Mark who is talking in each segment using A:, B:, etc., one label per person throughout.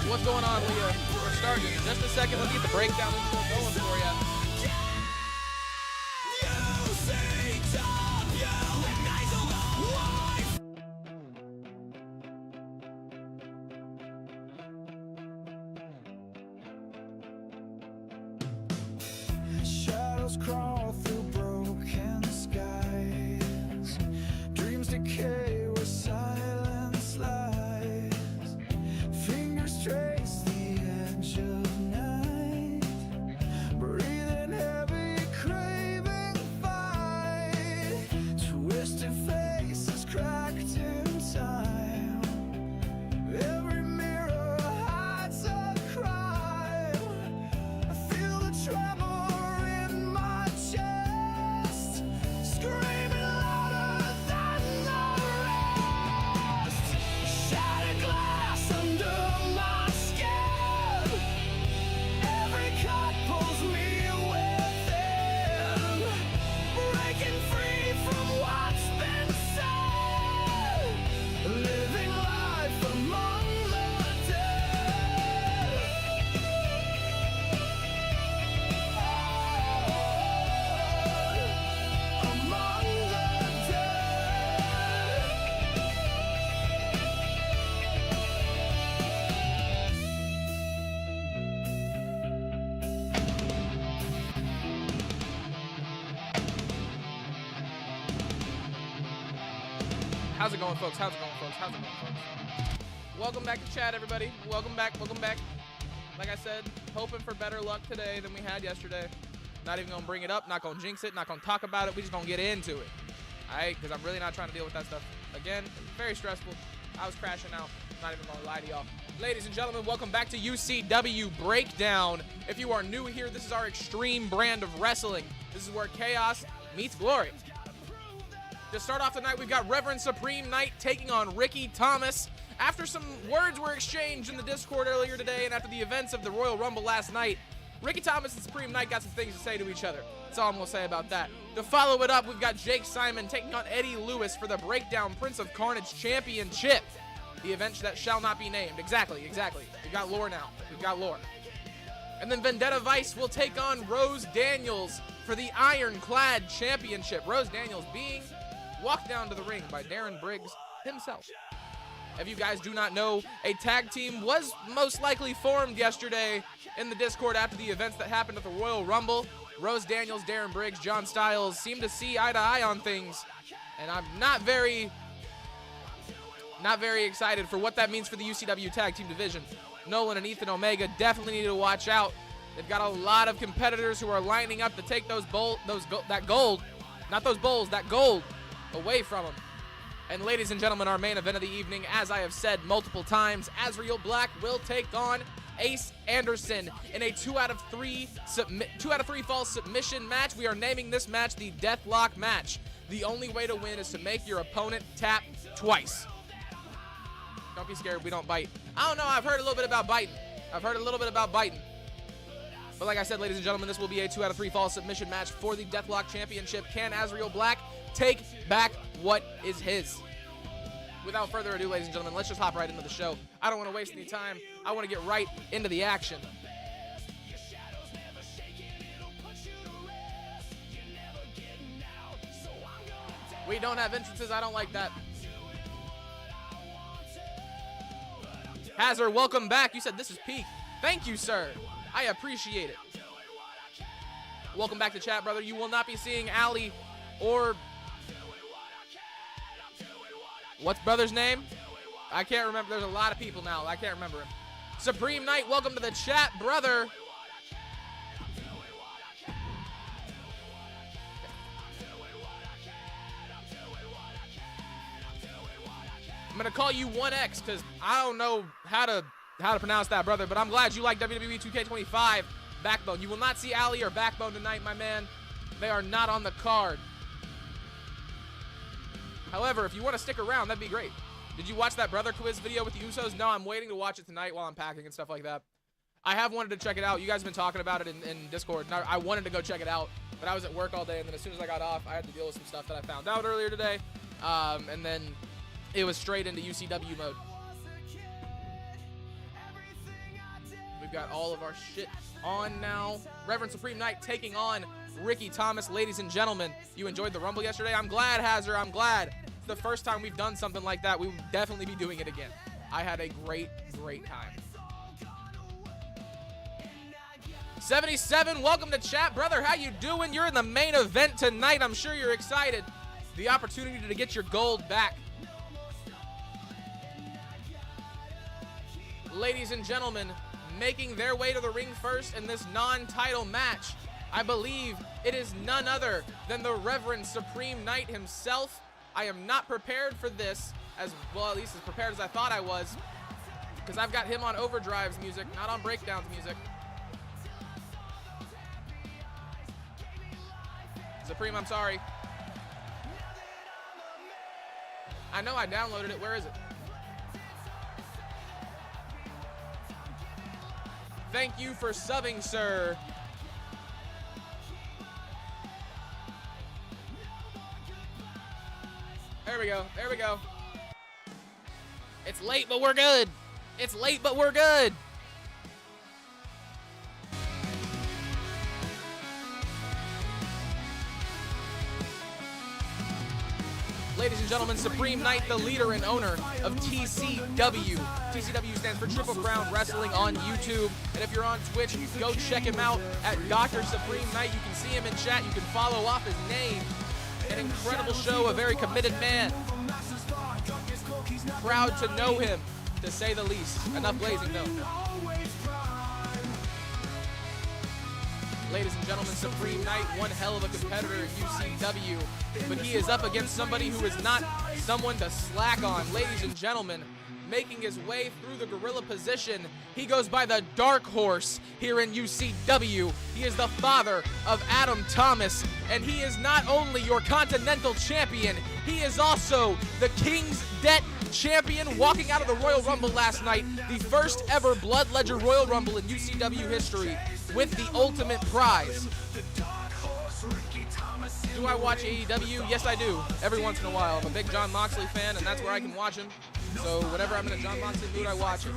A: What's going on, Leah? We're starting in just a second. Let's get the breakdown intro going for you.
B: Shadows crawl through broken skies. Dreams decay where silence lies. Fingers trace the edge of night. Breathing heavy, craving fight. Twisted faces cracked in time. Every mirror hides a crime. I feel the tremor.
A: How's it going, folks? How's it going, folks? How's it going, folks? Welcome back to chat, everybody. Welcome back. Welcome back. Like I said, hoping for better luck today than we had yesterday. Not even going to bring it up. Not going to jinx it. Not going to talk about it. We just going to get into it. All right? Because I'm really not trying to deal with that stuff. Again, very stressful. I was crashing out. Not even going to lie to y'all. Ladies and gentlemen, welcome back to UCW Breakdown. If you are new here, this is our extreme brand of wrestling. This is where chaos meets glory. To start off the night, we've got Reverend Supreme Knight taking on Ricky Thomas. After some words were exchanged in the Discord earlier today and after the events of the Royal Rumble last night, Ricky Thomas and Supreme Knight got some things to say to each other. That's all I'm going to say about that. To follow it up, we've got Jake Simon taking on Eddie Lewis for the Breakdown Prince of Carnage Championship. The event that shall not be named. Exactly. We've got lore now. We've got lore. And then Vendetta Vice will take on Rose Daniels for the Ironclad Championship. Rose Daniels being walked down to the ring by Darren Briggs himself. If you guys do not know, a tag team was most likely formed yesterday in the Discord after the events that happened at the Royal Rumble. Rose Daniels, Darren Briggs, John Styles seem to see eye to eye on things, and I'm not very excited for what that means for the UCW tag team division. Nolan and Ethan Omega definitely need to watch out. They've got a lot of competitors who are lining up to take that gold away from them. And ladies and gentlemen, our main event of the evening, as I have said multiple times, Azriel Black will take on Ace Anderson in a 2 out of 3 fall submission match. We are naming this match the Deathlock match. The only way to win is to make your opponent tap twice. Don't be scared, we don't bite. I don't know, I've heard a little bit about biting. But like I said, ladies and gentlemen, this will be a 2 out of 3 fall submission match for the Deathlock Championship. Can Azriel Black take back what is his? Without further ado, ladies and gentlemen, let's just hop right into the show. I don't want to waste any time. I want to get right into the action. We don't have entrances. I don't like that. Hazard, welcome back. You said this is peak. Thank you, sir. I appreciate it. Welcome back to chat, brother. You will not be seeing Ali or... what's brother's name? I can't remember. There's a lot of people now. I can't remember him. Supreme Knight, welcome to the chat, brother. I'm going to call you 1X because I don't know how to pronounce that, brother, but I'm glad you like Wwe2K25 Backbone. You will not see Ali or Backbone tonight, my man. They are not on the card. However, if you want to stick around, that'd be great. Did you watch that brother quiz video with the Usos? No, I'm waiting to watch it tonight while I'm packing and stuff like that. I have wanted to check it out. You guys have been talking about it in Discord. And I wanted to go check it out, but I was at work all day, and then as soon as I got off, I had to deal with some stuff that I found out earlier today. And then it was straight into UCW mode. We've got all of our shit on now. Reverend Supreme Knight taking on Ricky Thomas. Ladies and gentlemen, you enjoyed the Rumble yesterday? I'm glad, Hazard. I'm glad. It's the first time we've done something like that. We will definitely be doing it again. I had a great time. 77, welcome to chat, brother. How you doing? You're in the main event tonight. I'm sure you're excited. The opportunity to get your gold back. Ladies and gentlemen, making their way to the ring first in this non-title match, I believe it is none other than the Reverend Supreme Knight himself. I am not prepared for this, as well, at least as prepared as I thought I was, because I've got him on Overdrive's music, not on Breakdown's music. Supreme, I'm sorry. I know I downloaded it. Where is it? Thank you for subbing, sir. There we go. There we go. It's late, but we're good. It's late, but we're good. Ladies and gentlemen, Supreme Knight, the leader and owner of TCW. TCW stands for Triple Crown Wrestling on YouTube. And if you're on Twitch, go check him out at Dr. Supreme Knight. You can see him in chat. You can follow off his name. An incredible show, a very committed man. Proud to know him, to say the least. Enough blazing, though. Ladies and gentlemen, Supreme Knight, one hell of a competitor in UCW, but he is up against somebody who is not someone to slack on. Ladies and gentlemen, making his way through the gorilla position, he goes by the Dark Horse here in UCW. He is the father of Adam Thomas, and he is not only your Continental Champion, he is also the King's Debt Champion, walking out of the Royal Rumble last night, the first ever Blood Ledger Royal Rumble in UCW history, with the ultimate prize. Do I watch AEW? Yes, I do. Every once in a while. I'm a big Jon Moxley fan, and that's where I can watch him. So whenever I'm in a Jon Moxley mood, I watch him.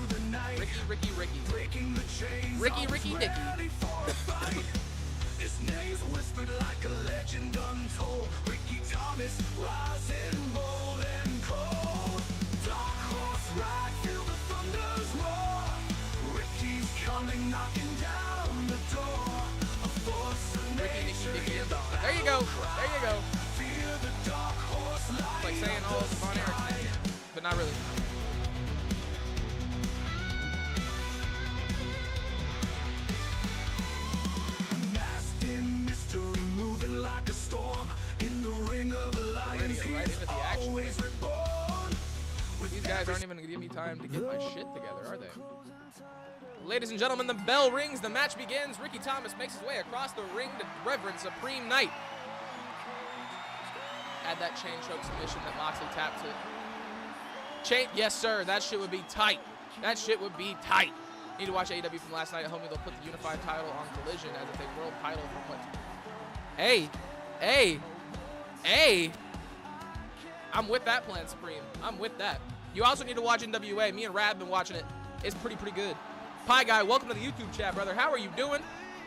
A: Ricky. Ricky Dicky.
B: His name's whispered like a legend untold. Ricky Thomas, rising bold and cold. Dark horse, right, feel the thunders roar. Ricky's coming, knocking down the door. A force of nature in the
A: There you go. There you go.
B: fear the dark horse
A: It's like saying all of Von Erich, but not really.
B: Masked in mystery, moving like a storm. In the ring of the lions,
A: get right
B: he's
A: into the action.
B: always reborn.
A: These guys aren't even going to give me time to get my shit together, are they? Ladies and gentlemen, the bell rings. The match begins. Ricky Thomas makes his way across the ring to Reverend Supreme Knight. Add that chain choke submission that Moxley tapped to. Chain, yes, sir. That shit would be tight. That shit would be tight. Need to watch AEW from last night. Homie, they'll put the unified title on Collision as if a world title from what? Hey, hey, hey. I'm with that plan, Supreme. I'm with that. You also need to watch NWA. Me and Rad been watching it. It's pretty good. Pie Guy, welcome to the YouTube chat, brother. How are you doing?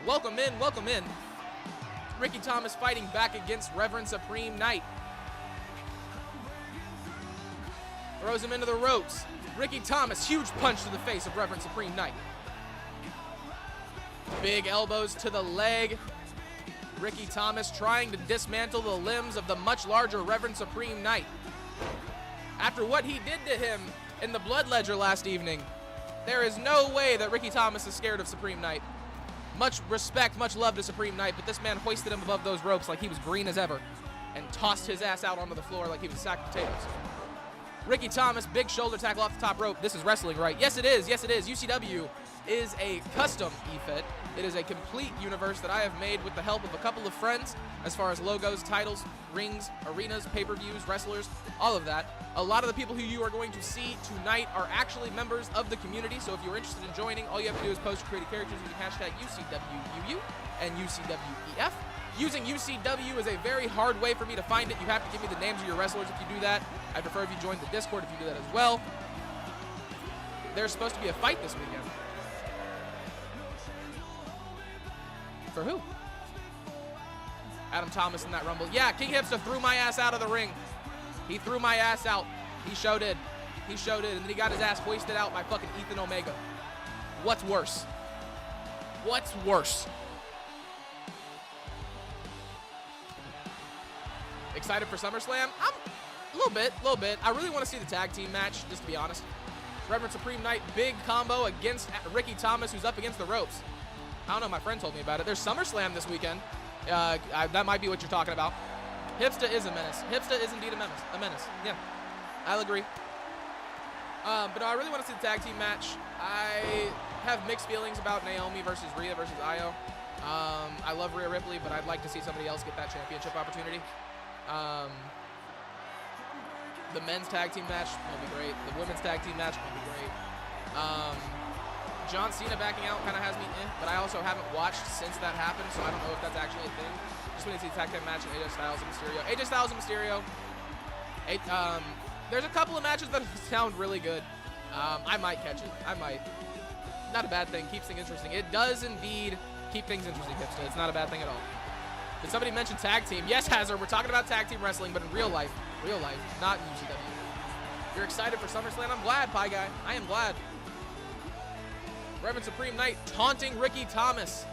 A: Welcome in, welcome in. Ricky Thomas fighting back against Reverend Supreme Knight. Throws him into the ropes. Ricky Thomas, huge punch to the face of Reverend Supreme Knight. Big elbows to the leg. Ricky Thomas trying to dismantle the limbs of the much larger Reverend Supreme Knight. After what he did to him in the Blood Ledger last evening, there is no way that Ricky Thomas is scared of Supreme Knight. Much respect, much love to Supreme Knight, but this man hoisted him above those ropes like he was green as ever and tossed his ass out onto the floor like he was a sack of potatoes. Ricky Thomas, big shoulder tackle off the top rope. This is wrestling, right? Yes, it is. Yes, it is. UCW is a custom Efed. It is a complete universe that I have made with the help of a couple of friends as far as logos, titles, rings, arenas, pay-per-views, wrestlers, all of that. A lot of the people who you are going to see tonight are actually members of the community, so if you're interested in joining, all you have to do is post your creative characters using hashtag UCWUU and UCWEF. Using UCW is a very hard way for me to find it. You have to give me the names of your wrestlers if you do that. I prefer if you join the Discord if you do that as well. There's supposed to be a fight this weekend. For who? Adam Thomas in that Rumble. Yeah, King Hipster threw my ass out of the ring. He threw my ass out. He sure did. He sure did. And then he got his ass hoisted out by fucking Ethan Omega. What's worse? What's worse? Excited for SummerSlam? I'm a little bit. I really want to see the tag team match, just to be honest. Reverend Supreme Knight, big combo against Ricky Thomas, who's up against the ropes. I don't know, my friend told me about it. There's SummerSlam this weekend. That might be what you're talking about. Hipsta is a menace. Hipsta is indeed a menace. Yeah, I'll agree. But no, I really want to see the tag team match. I have mixed feelings about Naomi versus Rhea versus Io. I love Rhea Ripley, but I'd like to see somebody else get that championship opportunity. The men's tag team match will be great. The women's tag team match will be great. John Cena backing out kind of has me but I also haven't watched since that happened, so I don't know if that's actually a thing. Just want to see the tag team match of AJ Styles and Mysterio. AJ Styles and Mysterio. There's a couple of matches that sound really good. I might catch it. I might. Not a bad thing. Keeps things interesting. It does indeed keep things interesting, Hipster. It's not a bad thing at all. Did somebody mention tag team? Yes, Hazard. We're talking about tag team wrestling, but in real life, not in UCW. You're excited for SummerSlam? I'm glad, Pie Guy. I am glad. Reverend Supreme Knight taunting Ricky Thomas.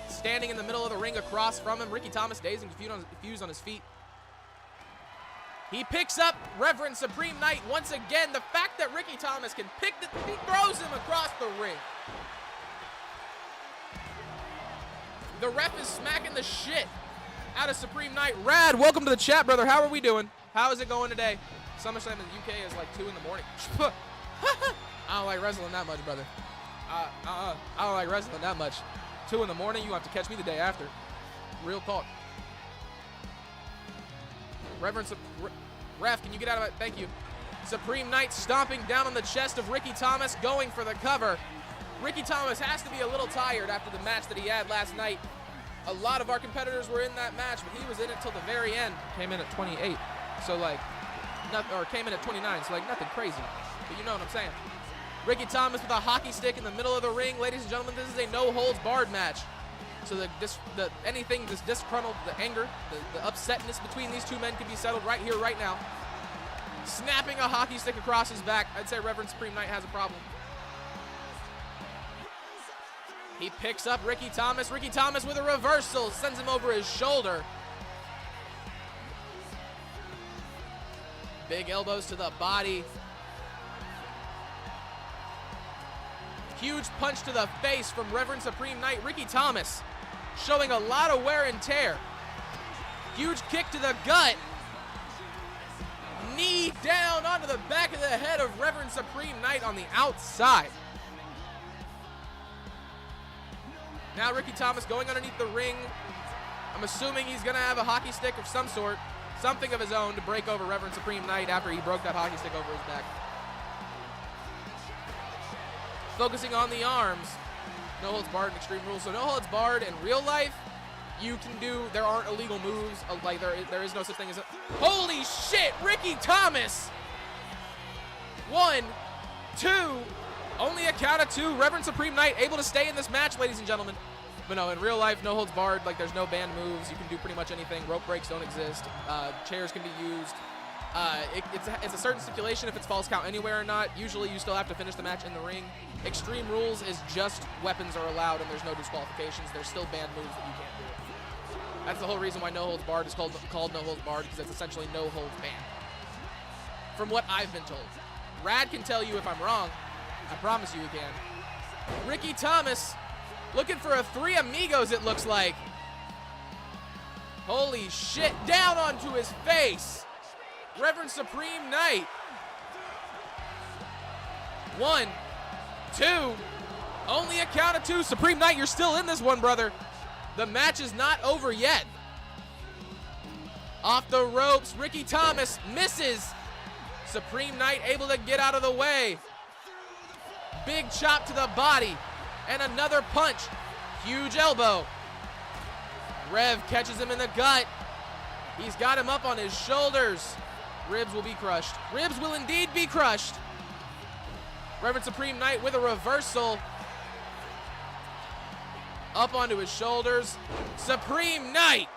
A: Standing in the middle of the ring across from him. Ricky Thomas dazed and confused on his feet. He picks up Reverend Supreme Knight once again. The fact that Ricky Thomas can pick he throws him across the ring. The ref is smacking the shit out of Supreme Knight. Rad, welcome to the chat, brother. How are we doing? How is it going today? SummerSlam in the UK is like 2 in the morning. I don't like wrestling that much, brother. I don't like wrestling that much. 2 in the morning, you have to catch me the day after. Real talk. Reverend Ref, can you get out of it? Thank you. Supreme Knight stomping down on the chest of Ricky Thomas, going for the cover. Ricky Thomas has to be a little tired after the match that he had last night. A lot of our competitors were in that match, but he was in it till the very end. Came in at 28, so like, came in at 29, so like nothing crazy. But you know what I'm saying. Ricky Thomas with a hockey stick in the middle of the ring. Ladies and gentlemen, this is a no-holds-barred match. So anything that's disgruntled, the anger, the upsetness between these two men can be settled right here, right now. snapping a hockey stick across his back. I'd say Reverend Supreme Knight has a problem. He picks up Ricky Thomas. Ricky Thomas with a reversal, sends him over his shoulder. Big elbows to the body. Huge punch to the face from Reverend Supreme Knight. Ricky Thomas showing a lot of wear and tear. Huge kick to the gut. Knee down onto the back of the head of Reverend Supreme Knight on the outside. Now Ricky Thomas going underneath the ring. I'm assuming he's going to have a hockey stick of some sort, something of his own to break over Reverend Supreme Knight after he broke that hockey stick over his back. Focusing on the arms. No holds barred in Extreme Rules. So no holds barred in real life. You can do, there aren't illegal moves. Like there is no such thing as a, holy shit, Ricky Thomas. 1, 2, only a count of 2. Reverend Supreme Knight able to stay in this match, ladies and gentlemen. But no, in real life, no holds barred. Like there's no banned moves. You can do pretty much anything. Rope breaks don't exist. Chairs can be used. It's a certain stipulation if it's false count anywhere or not. Usually you still have to finish the match in the ring. Extreme Rules is just weapons are allowed and there's no disqualifications. There's still banned moves that you can't do. That's the whole reason why no holds barred is called no holds barred, because it's essentially no holds banned. From what I've been told. Rad can tell you if I'm wrong. I promise you he can. Ricky Thomas looking for a 3 Amigos, it looks like. Holy shit, down onto his face. Reverend Supreme Knight. 1, 2, only a count of 2. Supreme Knight, you're still in this one, brother. The match is not over yet. Off the ropes, Ricky Thomas misses. Supreme Knight able to get out of the way. Big chop to the body and another punch. Huge elbow. Rev catches him in the gut. He's got him up on his shoulders. Ribs will be crushed. Ribs will indeed be crushed. Reverend Supreme Knight with a reversal. Up onto his shoulders. Supreme Knight.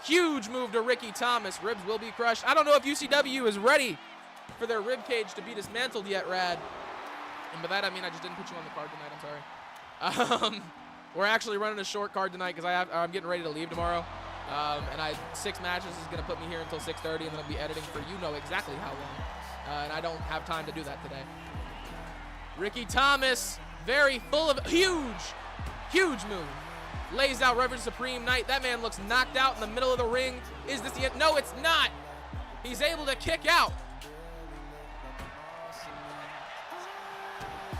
A: Huge move to Ricky Thomas. Ribs will be crushed. I don't know if UCW is ready for their rib cage to be dismantled yet, Rad. And by that I mean I just didn't put you on the card tonight. I'm sorry. We're actually running a short card tonight because I'm getting ready to leave tomorrow. And 6 matches is going to put me here until 6:30, and then I'll be editing for you know exactly how long. And I don't have time to do that today. Ricky Thomas, very full of huge move. Lays out Reverend Supreme Knight. That man looks knocked out in the middle of the ring. Is this the end? No, it's not. He's able to kick out.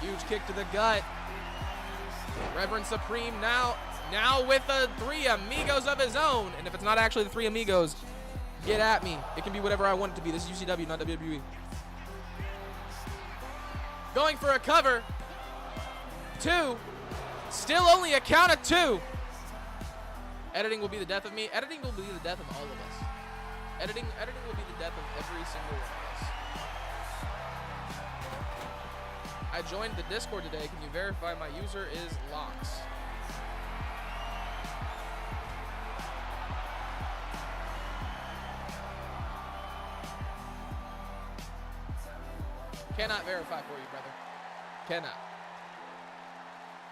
A: Huge kick to the gut. Reverend Supreme now with the 3 Amigos of his own. And if it's not actually the 3 Amigos, get at me. It can be whatever I want it to be. This is UCW, not WWE. Going for a cover. 2. Still only a count of 2. Editing will be the death of me. Editing will be the death of all of us. Editing will be the death of every single one of us. I joined the Discord today. Can you verify my user is Locks? Cannot verify for you, brother.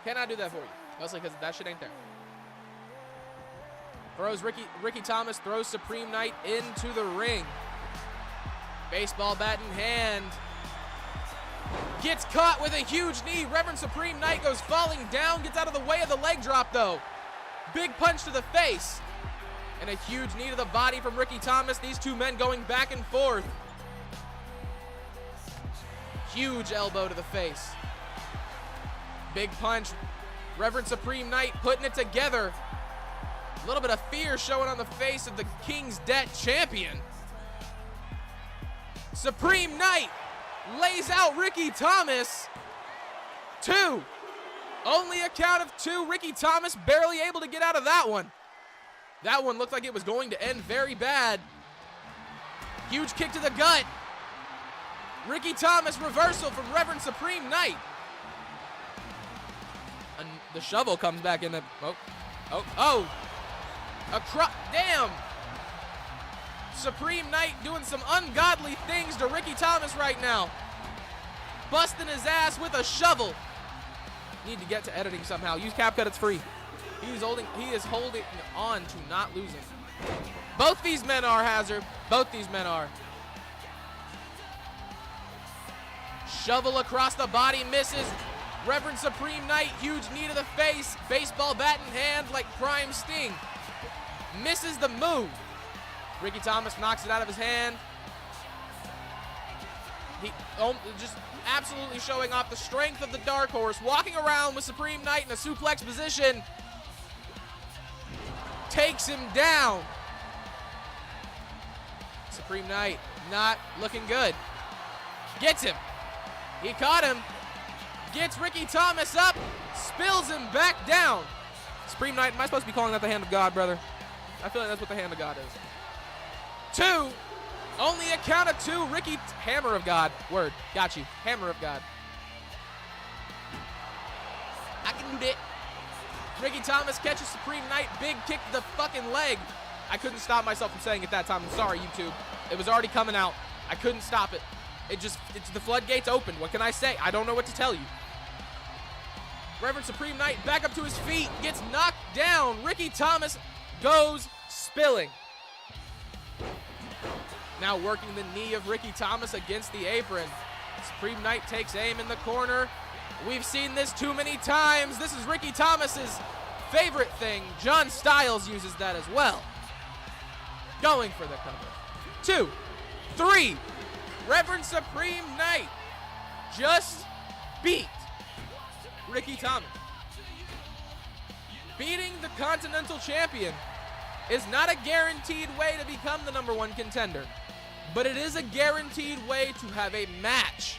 A: Cannot do that for you. Mostly because that shit ain't there. Throws Ricky Thomas throws Supreme Knight into the ring. Baseball bat in hand. Gets caught with a huge knee. Reverend Supreme Knight goes falling down. Gets out of the way of the leg drop though. Big punch to the face. And a huge knee to the body from Ricky Thomas. These two men going back and forth. Huge elbow to the face. Big punch. Reverend Supreme Knight putting it together. A little bit of fear showing on the face of the King's Debt champion. Supreme Knight lays out Ricky Thomas. 2. Only a count of 2. Ricky Thomas barely able to get out of that one. That one looked like it was going to end very bad. Huge kick to the gut. Ricky Thomas reversal from Reverend Supreme Knight. And the shovel comes back in the, damn. Supreme Knight doing some ungodly things to Ricky Thomas right now. Busting his ass with a shovel. Need to get to editing somehow. Use CapCut, it's free. He is holding on to not losing. Both these men are, Hazard. Both these men are. Shovel across the body, misses. Reverend Supreme Knight, huge knee to the face. Baseball bat in hand like Prime Sting. Misses the move. Ricky Thomas knocks it out of his hand. He just absolutely showing off the strength of the Dark Horse. Walking around with Supreme Knight in a suplex position. Takes him down. Supreme Knight not looking good. Gets him. He caught him. Gets Ricky Thomas up. Spills him back down. Supreme Knight, am I supposed to be calling that the hand of God, brother? I feel like that's what the hand of God is. 2. Only a count of 2. Ricky, hammer of God. Word. Got you. Hammer of God. I can do it. Ricky Thomas catches Supreme Knight. Big kick to the fucking leg. I couldn't stop myself from saying it that time. I'm sorry, YouTube. It was already coming out. I couldn't stop it. It's the floodgates open. What can I say? I don't know what to tell you. Reverend Supreme Knight back up to his feet. Gets knocked down. Ricky Thomas goes spilling. Now working the knee of Ricky Thomas against the apron. Supreme Knight takes aim in the corner. We've seen this too many times. This is Ricky Thomas's favorite thing. John Styles uses that as well. Going for the cover. 2, 3. Reverend Supreme Knight just beat Ricky Thomas. Beating the Continental Champion is not a guaranteed way to become the #1 contender, but it is a guaranteed way to have a match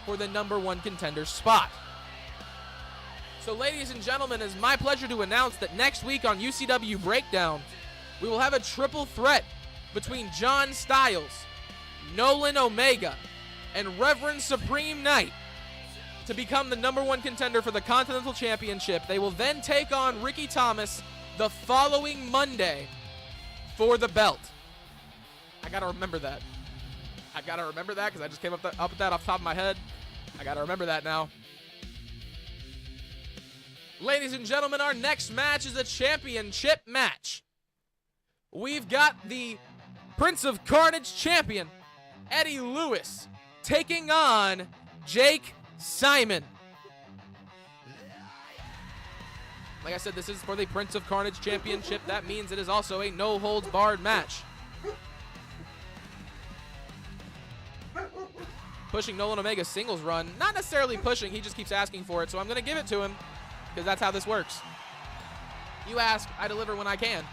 A: for the #1 contender spot. So ladies and gentlemen, it's my pleasure to announce that next week on UCW Breakdown, we will have a triple threat between John Styles, Nolan Omega, and Reverend Supreme Knight to become the #1 contender for the Continental Championship. They will then take on Ricky Thomas the following Monday for the belt. I gotta remember that. I gotta remember that because I just came up with that off the top of my head. I gotta remember that now. Ladies and gentlemen, our next match is a championship match. We've got the Prince of Carnage champion, Eddie Lewis, taking on Jake Simon. Like I said, this is for the Prince of Carnage championship. That means it is also a no-holds-barred match. Pushing Nolan Omega's singles run. Not necessarily pushing, he just keeps asking for it, so I'm going to give it to him because that's how this works. You ask, I deliver when I can.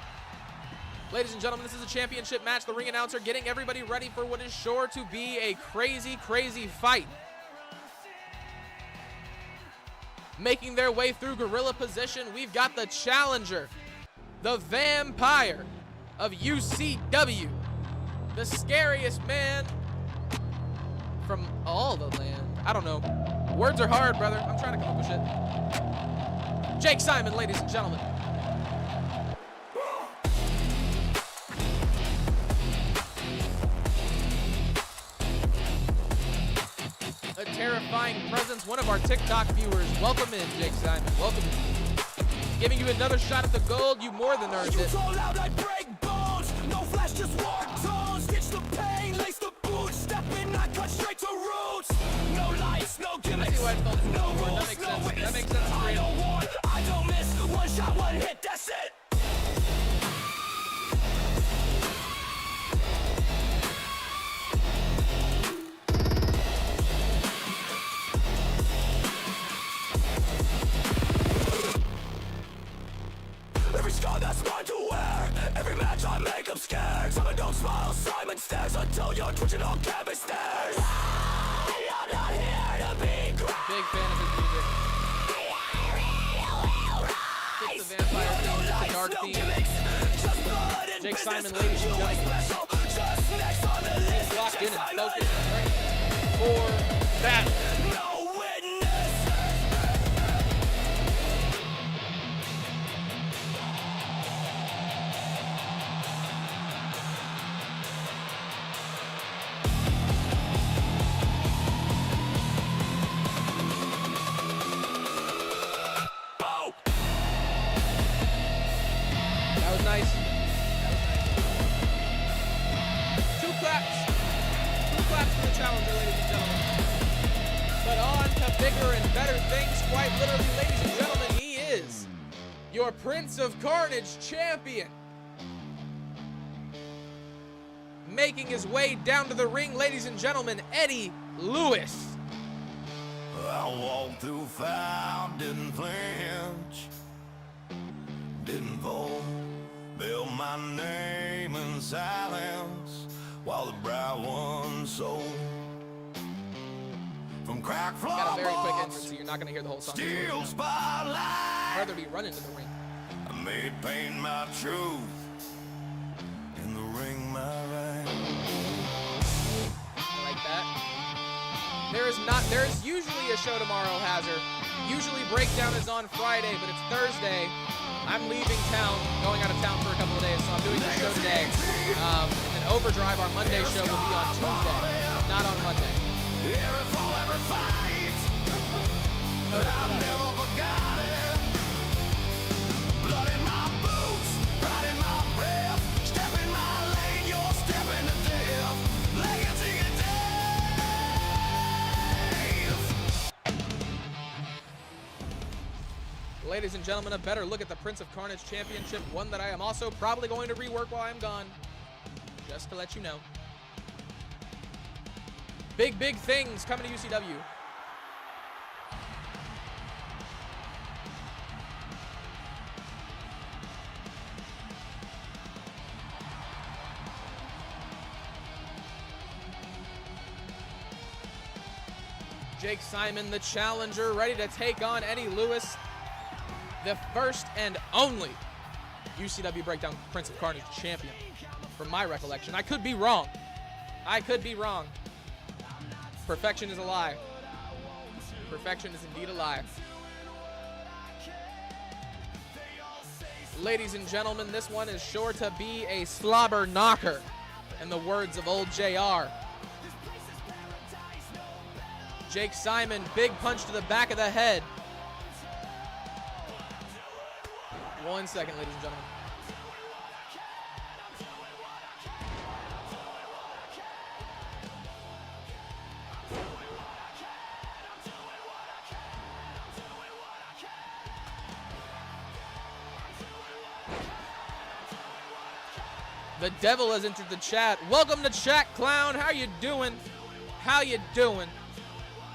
A: Ladies and gentlemen, this is a championship match. The ring announcer getting everybody ready for what is sure to be a crazy, crazy fight. Making their way through gorilla position, we've got the challenger, the vampire of UCW, the scariest man from all the land. I don't know. Words are hard, brother. I'm trying to come up with shit. Jake Simon, ladies and gentlemen. A terrifying presence, one of our TikTok viewers. Welcome in, Jake Simon. Welcome in. Giving you another shot at the gold. You more than earned it.
B: Loud, I break bones. No flash, just war tones. Ditch the pain, lace the boots. Step in, I cut straight to roots. No lights, no gimmicks.
A: I see why it's called
B: no
A: rules,
B: rules,
A: that makes
B: no
A: sense.
B: witness.
A: That makes sense.
B: I don't want, I don't miss. One shot, one hit, that's it. Every scar that's mine to wear. Every match I make, I'm scared. Simon don't smile, Simon stares until you're twitching on canvas stairs. I'm not here to be great.
A: Big fan of his music. It's the vampire theme, it's the dark theme. Jake Simon, ladies and gentlemen. He's locked in and focused right for that. nice. That was nice. Two claps. Two claps for the challenger, ladies and gentlemen. But on to bigger and better things, quite literally, ladies and gentlemen. He is your Prince of Carnage champion. Making his way down to the ring, ladies and gentlemen, Eddie Lewis.
B: I walked through fire, didn't flinch, didn't fall, built my name in silence while the bright one sold. From crack floor
A: Got a very quick entrance, so you're not going to hear the whole song.
B: Steel spotlight.
A: I'd rather be running to the ring.
B: I made pain my truth, in the ring my right.
A: I like that. There's usually a show tomorrow, Hazard. Usually Breakdown is on Friday, but it's Thursday. I'm leaving town, going out of town for a couple of days, so I'm doing the show today. And then Overdrive, our Monday show, will be on Tuesday, not on Monday.
B: Every fall, every fight, but I've never forgotten. Blood in my boots, pride in my breath. Step in my lane, you're stepping to death. Legacy and death.
A: Ladies and gentlemen, a better look at the Prince of Carnage Championship, one that I am also probably going to rework while I'm gone, just to let you know. Big things coming to UCW. Jake Simon, the challenger, ready to take on Eddie Lewis, the first and only UCW Breakdown Prince of Carnage champion, from my recollection. I could be wrong. Perfection is a lie. Perfection is indeed a lie. Ladies and gentlemen, this one is sure to be a slobber knocker, in the words of old JR. Jake Simon, big punch to the back of the head. 1 second, ladies and gentlemen. The devil has entered the chat. Welcome to chat, clown. How you doing? How you doing?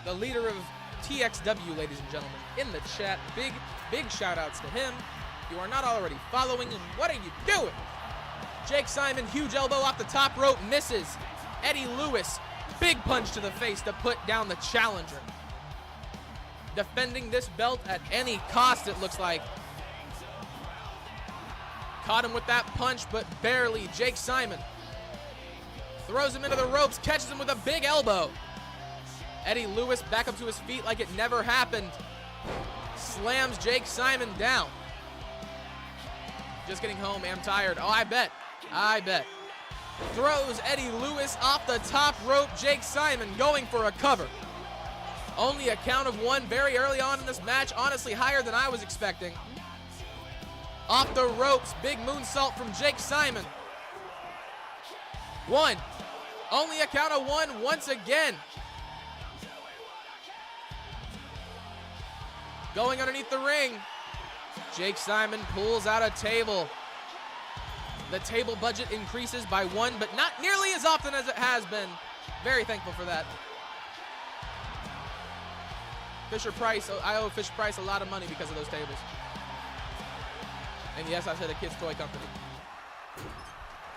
A: The leader of TXW, ladies and gentlemen, in the chat. Big shout outs to him. If you are not already following him, what are you doing? Jake Simon, huge elbow off the top rope, misses. Eddie Lewis, big punch to the face to put down the challenger. Defending this belt at any cost, it looks like. Caught him with that punch, but barely. Jake Simon throws him into the ropes, catches him with a big elbow. Eddie Lewis back up to his feet like it never happened. Slams Jake Simon down. Just getting home, I'm tired. Oh, I bet. Throws Eddie Lewis off the top rope. Jake Simon going for a cover. Only a count of one very early on in this match. Honestly, higher than I was expecting. Off the ropes, big moonsault from Jake Simon. One. Only a count of one once again. Going underneath the ring. Jake Simon pulls out a table. The table budget increases by one, but not nearly as often as it has been. Very thankful for that. Fisher-Price, I owe Fisher-Price a lot of money because of those tables. And yes, I said a kid's toy company.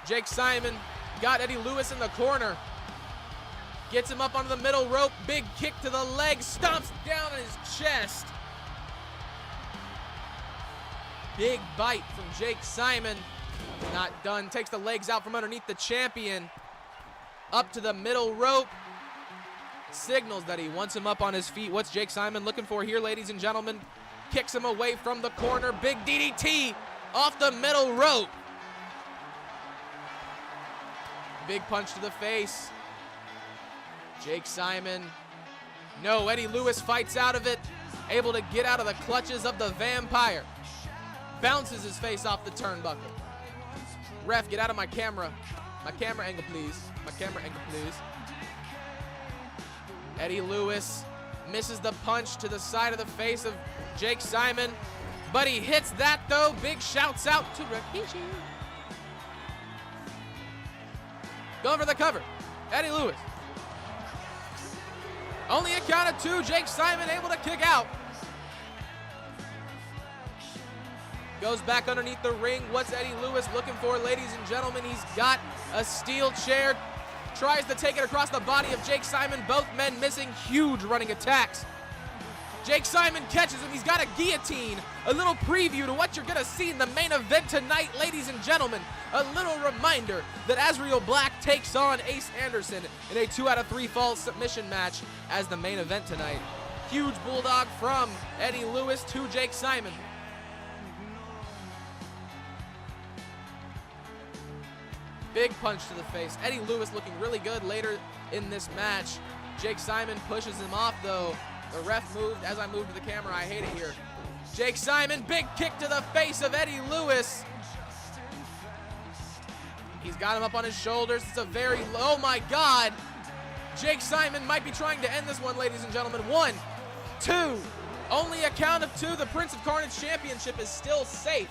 A: Jake Simon got Eddie Lewis in the corner. Gets him up onto the middle rope. Big kick to the leg. Stomps down on his chest. Big bite from Jake Simon. Not done. Takes the legs out from underneath the champion. Up to the middle rope. Signals that he wants him up on his feet. What's Jake Simon looking for here, ladies and gentlemen? Kicks him away from the corner. Big DDT off the middle rope. Big punch to the face. Jake Simon. No, Eddie Lewis fights out of it. Able to get out of the clutches of the vampire. Bounces his face off the turnbuckle. Ref, get out of my camera. My camera angle, please. My camera angle, please. Eddie Lewis misses the punch to the side of the face of Jake Simon, but he hits that though. Big shouts out to Rikishi. Going for the cover. Eddie Lewis. Only a count of 2. Jake Simon able to kick out. Goes back underneath the ring. What's Eddie Lewis looking for, ladies and gentlemen? He's got a steel chair. Tries to take it across the body of Jake Simon. Both men missing huge running attacks. Jake Simon catches him. He's got a guillotine. A little preview to what you're going to see in the main event tonight, ladies and gentlemen. A little reminder that Azriel Black takes on Ace Anderson in a 2 out of 3 fall submission match as the main event tonight. Huge bulldog from Eddie Lewis to Jake Simon. Big punch to the face. Eddie Lewis looking really good later in this match. Jake Simon pushes him off though. The ref moved as I moved to the camera. I hate it here. Jake Simon, big kick to the face of Eddie Lewis. He's got him up on his shoulders. It's a very low, oh my God. Jake Simon might be trying to end this one, ladies and gentlemen. 1, 2, only a count of 2. The Prince of Carnage Championship is still safe.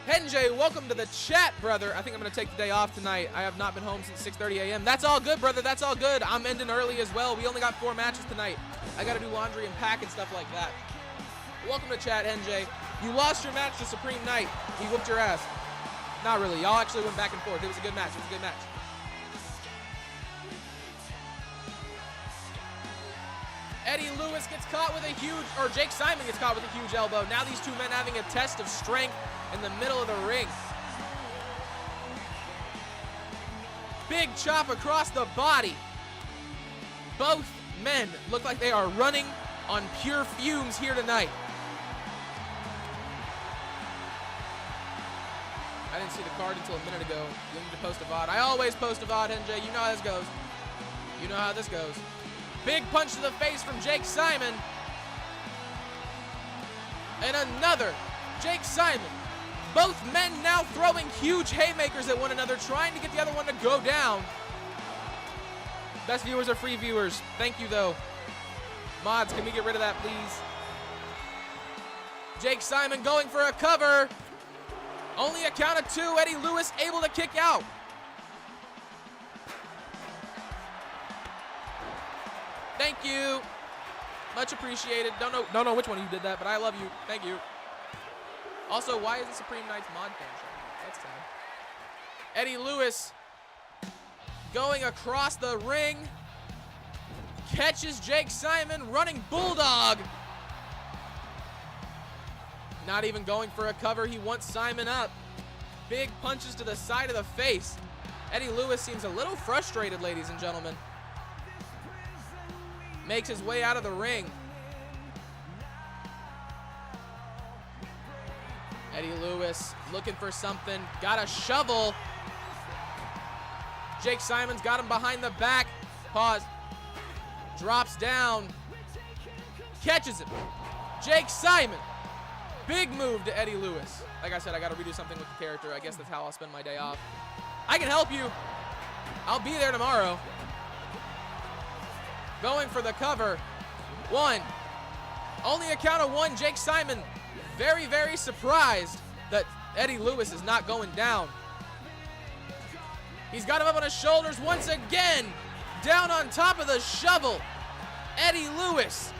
A: Henjay, welcome to the chat, brother. I think I'm going to take the day off tonight. I have not been home since 6:30 a.m. That's all good, brother. That's all good. I'm ending early as well. We only got 4 matches tonight. I got to do laundry and pack and stuff like that. Welcome to chat, Henjay. You lost your match to Supreme Knight. He whooped your ass. Not really. Y'all actually went back and forth. It was a good match. It was a good match. Eddie Lewis gets caught with a huge, or Jake Simon gets caught with a huge elbow. Now these 2 men having a test of strength in the middle of the ring. Big chop across the body. Both men look like they are running on pure fumes here tonight. I didn't see the card until a minute ago. You need to post a VOD. I always post a VOD, NJ. You know how this goes. You know how this goes. Big punch to the face from Jake Simon. And another. Jake Simon. Both men now throwing huge haymakers at one another, trying to get the other one to go down. Best viewers are free viewers. Thank you, though. Mods, can we get rid of that, please? Jake Simon going for a cover. Only a count of 2. Eddie Lewis able to kick out. Thank you. Much appreciated. Don't know which one of you did that, but I love you. Thank you. Also, why is the Supreme Knight's mod thing showing? That's sad. Eddie Lewis going across the ring. Catches Jake Simon, running bulldog. Not even going for a cover. He wants Simon up. Big punches to the side of the face. Eddie Lewis seems a little frustrated, ladies and gentlemen. Makes his way out of the ring. Eddie Lewis looking for something. Got a shovel. Jake Simon's got him behind the back. Pause. Drops down. Catches him. Jake Simon. Big move to Eddie Lewis. Like I said, I got to redo something with the character. I guess that's how I'll spend my day off. I can help you. I'll be there tomorrow. Going for the cover. 1. Only a count of 1. Jake Simon very, very surprised that Eddie Lewis is not going down. He's got him up on his shoulders once again. Down on top of the shovel. Eddie Lewis.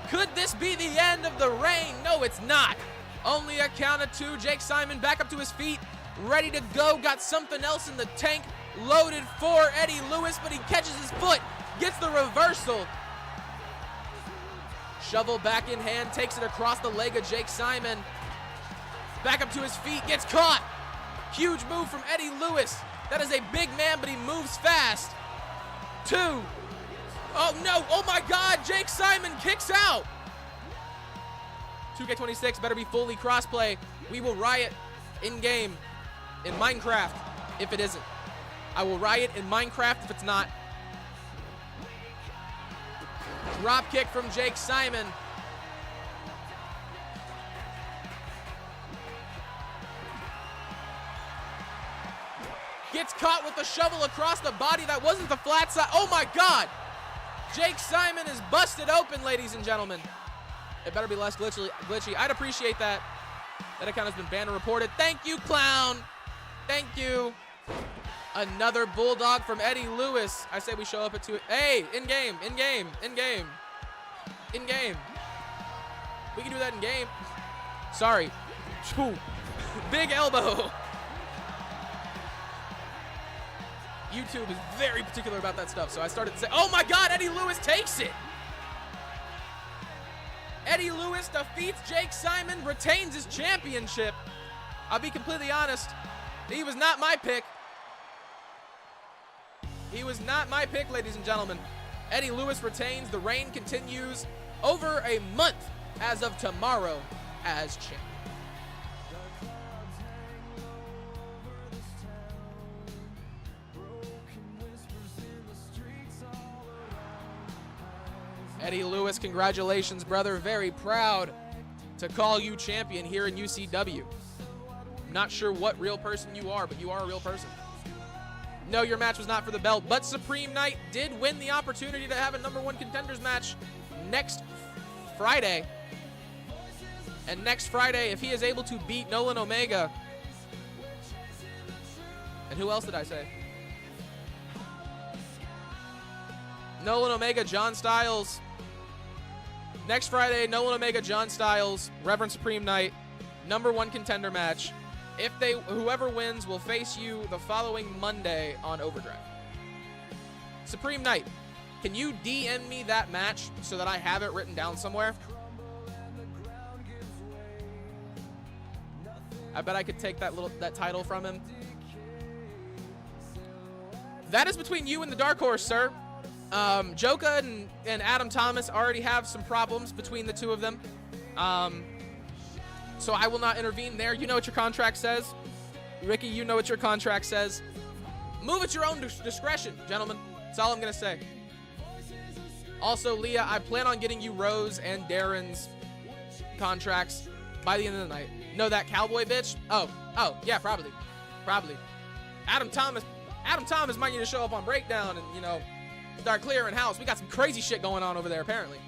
A: Could this be the end of the reign? No, it's not. Only a count of 2. Jake Simon back up to his feet. Ready to go. Got something else in the tank. Loaded for Eddie Lewis, but he catches his foot. Gets the reversal. Shovel back in hand. Takes it across the leg of Jake Simon. Back up to his feet. Gets caught. Huge move from Eddie Lewis. That is a big man, but he moves fast. 2. Oh, no. Oh, my God. Jake Simon kicks out. 2K26 better be fully crossplay. We will riot in-game in Minecraft if it isn't. I will riot in Minecraft if it's not. Drop kick from Jake Simon. Gets caught with the shovel across the body. That wasn't the flat side. Oh my God. Jake Simon is busted open, ladies and gentlemen. It better be less glitchy. I'd appreciate that. That account has been banned and reported. Thank you, clown. Thank you. Another bulldog from Eddie Lewis. I say we show up at 2. Hey, in-game. We can do that in-game. Sorry. Big elbow. YouTube is very particular about that stuff, so I started to say, oh my God, Eddie Lewis takes it. Eddie Lewis defeats Jake Simon, retains his championship. I'll be completely honest, he was not my pick. He was not my pick, ladies and gentlemen. Eddie Lewis retains. The reign continues over a month as of tomorrow as champ. Eddie Lewis, congratulations, brother. Very proud to call you champion here in UCW. Not sure what real person you are, but you are a real person. No, your match was not for the belt, but Supreme Knight did win the opportunity to have a #1 contenders match next Friday. And next Friday, if he is able to beat Nolan Omega, and who else did I say? Nolan Omega, John Styles. Next Friday, Nolan Omega, John Styles, Reverend Supreme Knight, #1 contender match. Whoever wins will face you the following Monday on Overdrive. Supreme Knight, can you DM me that match so that I have it written down somewhere? I bet I could take that title from him. That is between you and the Dark Horse, sir. Joka and Adam Thomas already have some problems between the two of them. So I will not intervene there. You know what your contract says. Ricky, you know what your contract says. Move at your own discretion, gentlemen. That's all I'm going to say. Also, Leah, I plan on getting you Rose and Darren's contracts by the end of the night. Know that cowboy bitch? Oh, yeah, probably. Adam Thomas might need to show up on Breakdown and, you know, start clearing house. We got some crazy shit going on over there, apparently.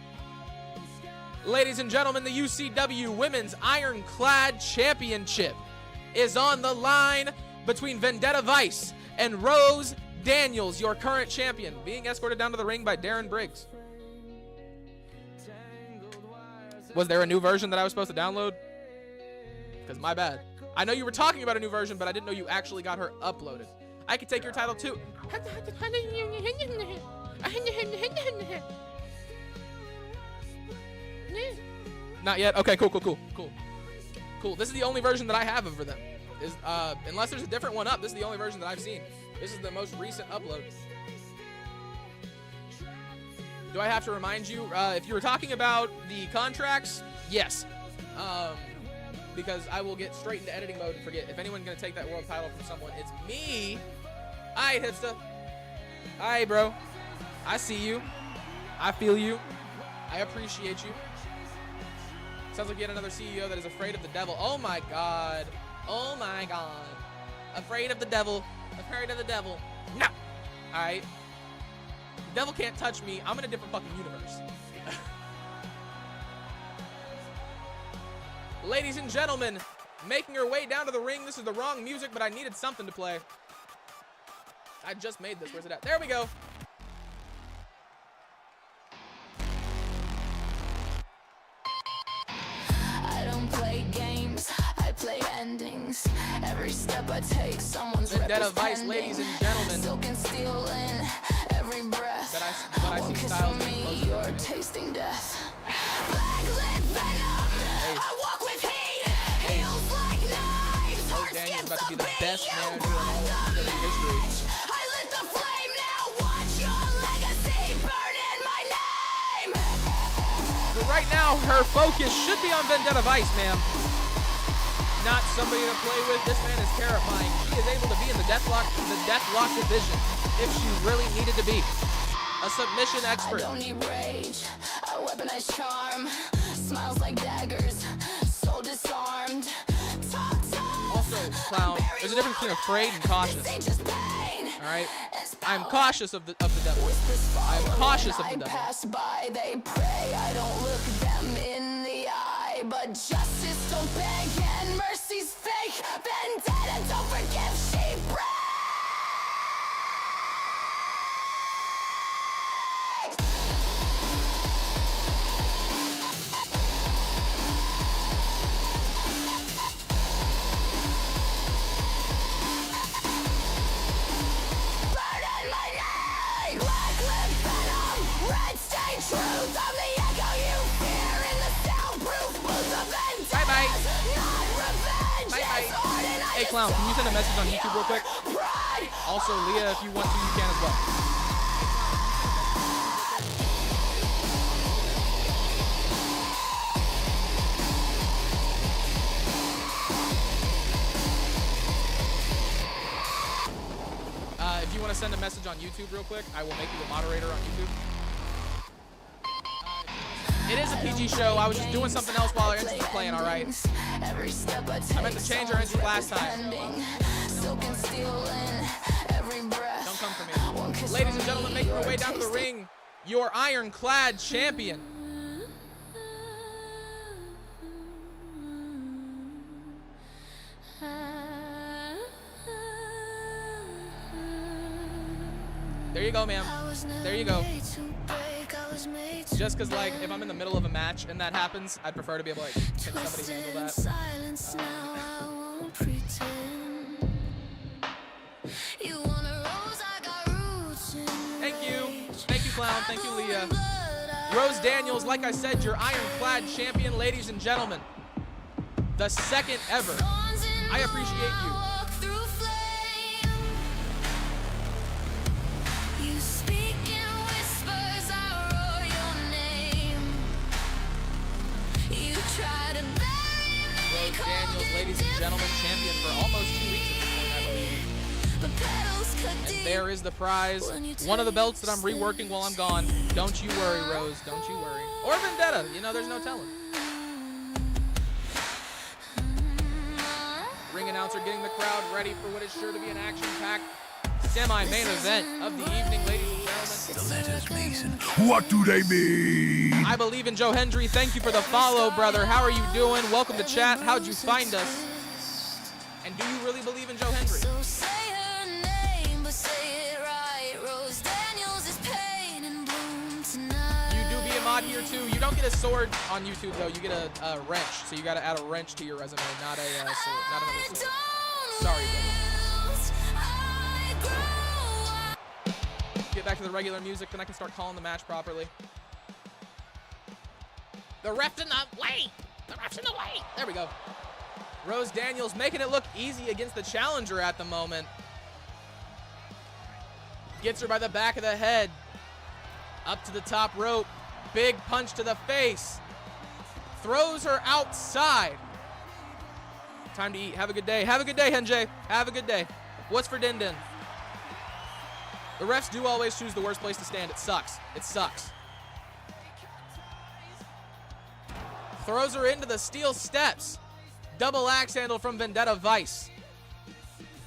A: Ladies and gentlemen, the UCW Women's Ironclad Championship is on the line between Vendetta Vice and Rose Daniels, your current champion, being escorted down to the ring by Darren Briggs. Was there a new version that I was supposed to download? Because my bad. I know you were talking about a new version, but I didn't know you actually got her uploaded. I could take your title too. Not yet. Okay, cool. This is the only version that I have of them. Unless there's a different one up, this is the only version that I've seen. This is the most recent upload. Do I have to remind you? If you were talking about the contracts, yes. Because I will get straight into editing mode and forget. If anyone's going to take that world title from someone, it's me. Alright, hipster. Alright, bro. I see you. I feel you. I appreciate you. Sounds like yet another CEO that is afraid of the devil. Oh my God. Afraid of the devil. No. Alright. The devil can't touch me. I'm in a different fucking universe. Ladies and gentlemen, making her way down to the ring. This is the wrong music, but I needed something to play. I just made this. Where's it at? There we go.
C: I don't play games, I play endings. Every step I take, someone's
A: Vendetta Vice, ladies and gentlemen.
C: Silk and steel in every breath.
A: But I see Styles
C: me,
A: closer.
C: you're tasting death. Blacklit venom, I walk with heat. Heels like knives, heart
A: Daniel's
C: skips
A: about to be
C: a
A: the
C: beat.
A: best manager in all of history.
C: I lit the flame, now watch your legacy burn in my name.
A: But right now, her focus should be on Vendetta Vice, ma'am. Not somebody to play with. This man is terrifying. She is able to be in the Deathlock division if she really needed to be. A submission expert.
C: I don't need rage, a weaponized charm. Smiles like daggers, soul disarmed. Talk.
A: Also, Clown. There's a difference between afraid and cautious. All right. I'm cautious of the devil. I'm cautious of the devil.
C: Pass by, they pray. I don't look them in the eye, but justice don't beg and mercy's fake. Vendetta don't forgive, she breaks. Truth of the echo you fear in the soundproof booth of Vendetta.
A: Bye-bye.
C: Not revenge.
A: Bye-bye.
C: It's art and I
A: Hey, Clown, can you send a message on YouTube real quick?
C: pride.
A: Also, Leah, if you want to, you can as well. If you want to send a message on YouTube real quick, I will make you a moderator on YouTube. It is a PG show. I was just doing something else while our entries were playing, all right? I meant to change our entry last time. Don't come for me. Ladies and gentlemen, making our way down to the ring, your ironclad champion. There you go, ma'am. There you go. Just because, like, if I'm in the middle of a match and that happens, I'd prefer to be able to, like, can somebody handle that? Thank you. Thank you, Clown. Thank you, Leah. Rose Daniels, like I said, your ironclad champion, ladies and gentlemen. The second ever. I appreciate you. Rose Daniels, ladies and gentlemen, champion for almost 2 weeks at this point, I believe. And there is the prize. One of the belts that I'm reworking while I'm gone. Don't you worry, Rose. Don't you worry. Or Vendetta. You know, there's no telling. Ring announcer getting the crowd ready for what is sure to be an action-packed semi-main event of the evening, ladies and gentlemen.
B: The letters, Mason. What do they mean?
A: I believe in Joe Hendry. Thank you for the follow, brother. How are you doing? Welcome to chat. How'd you find us? And do you really believe in Joe Hendry? You do be a mod here too. You don't get a sword on YouTube though. You get a wrench. So you got to add a wrench to your resume, not a sword, not another sword. Sorry, brother. Get back to the regular music, then I can start calling the match properly. The ref's in the way! The ref's in the way! There we go. Rose Daniels making it look easy against the challenger at the moment. Gets her by the back of the head. Up to the top rope. Big punch to the face. Throws her outside. Time to eat. Have a good day. Have a good day, Henjay. Have a good day. What's for Din Din? The refs do always choose the worst place to stand. It sucks. It sucks. Throws her into the steel steps. Double axe handle from Vendetta Vice.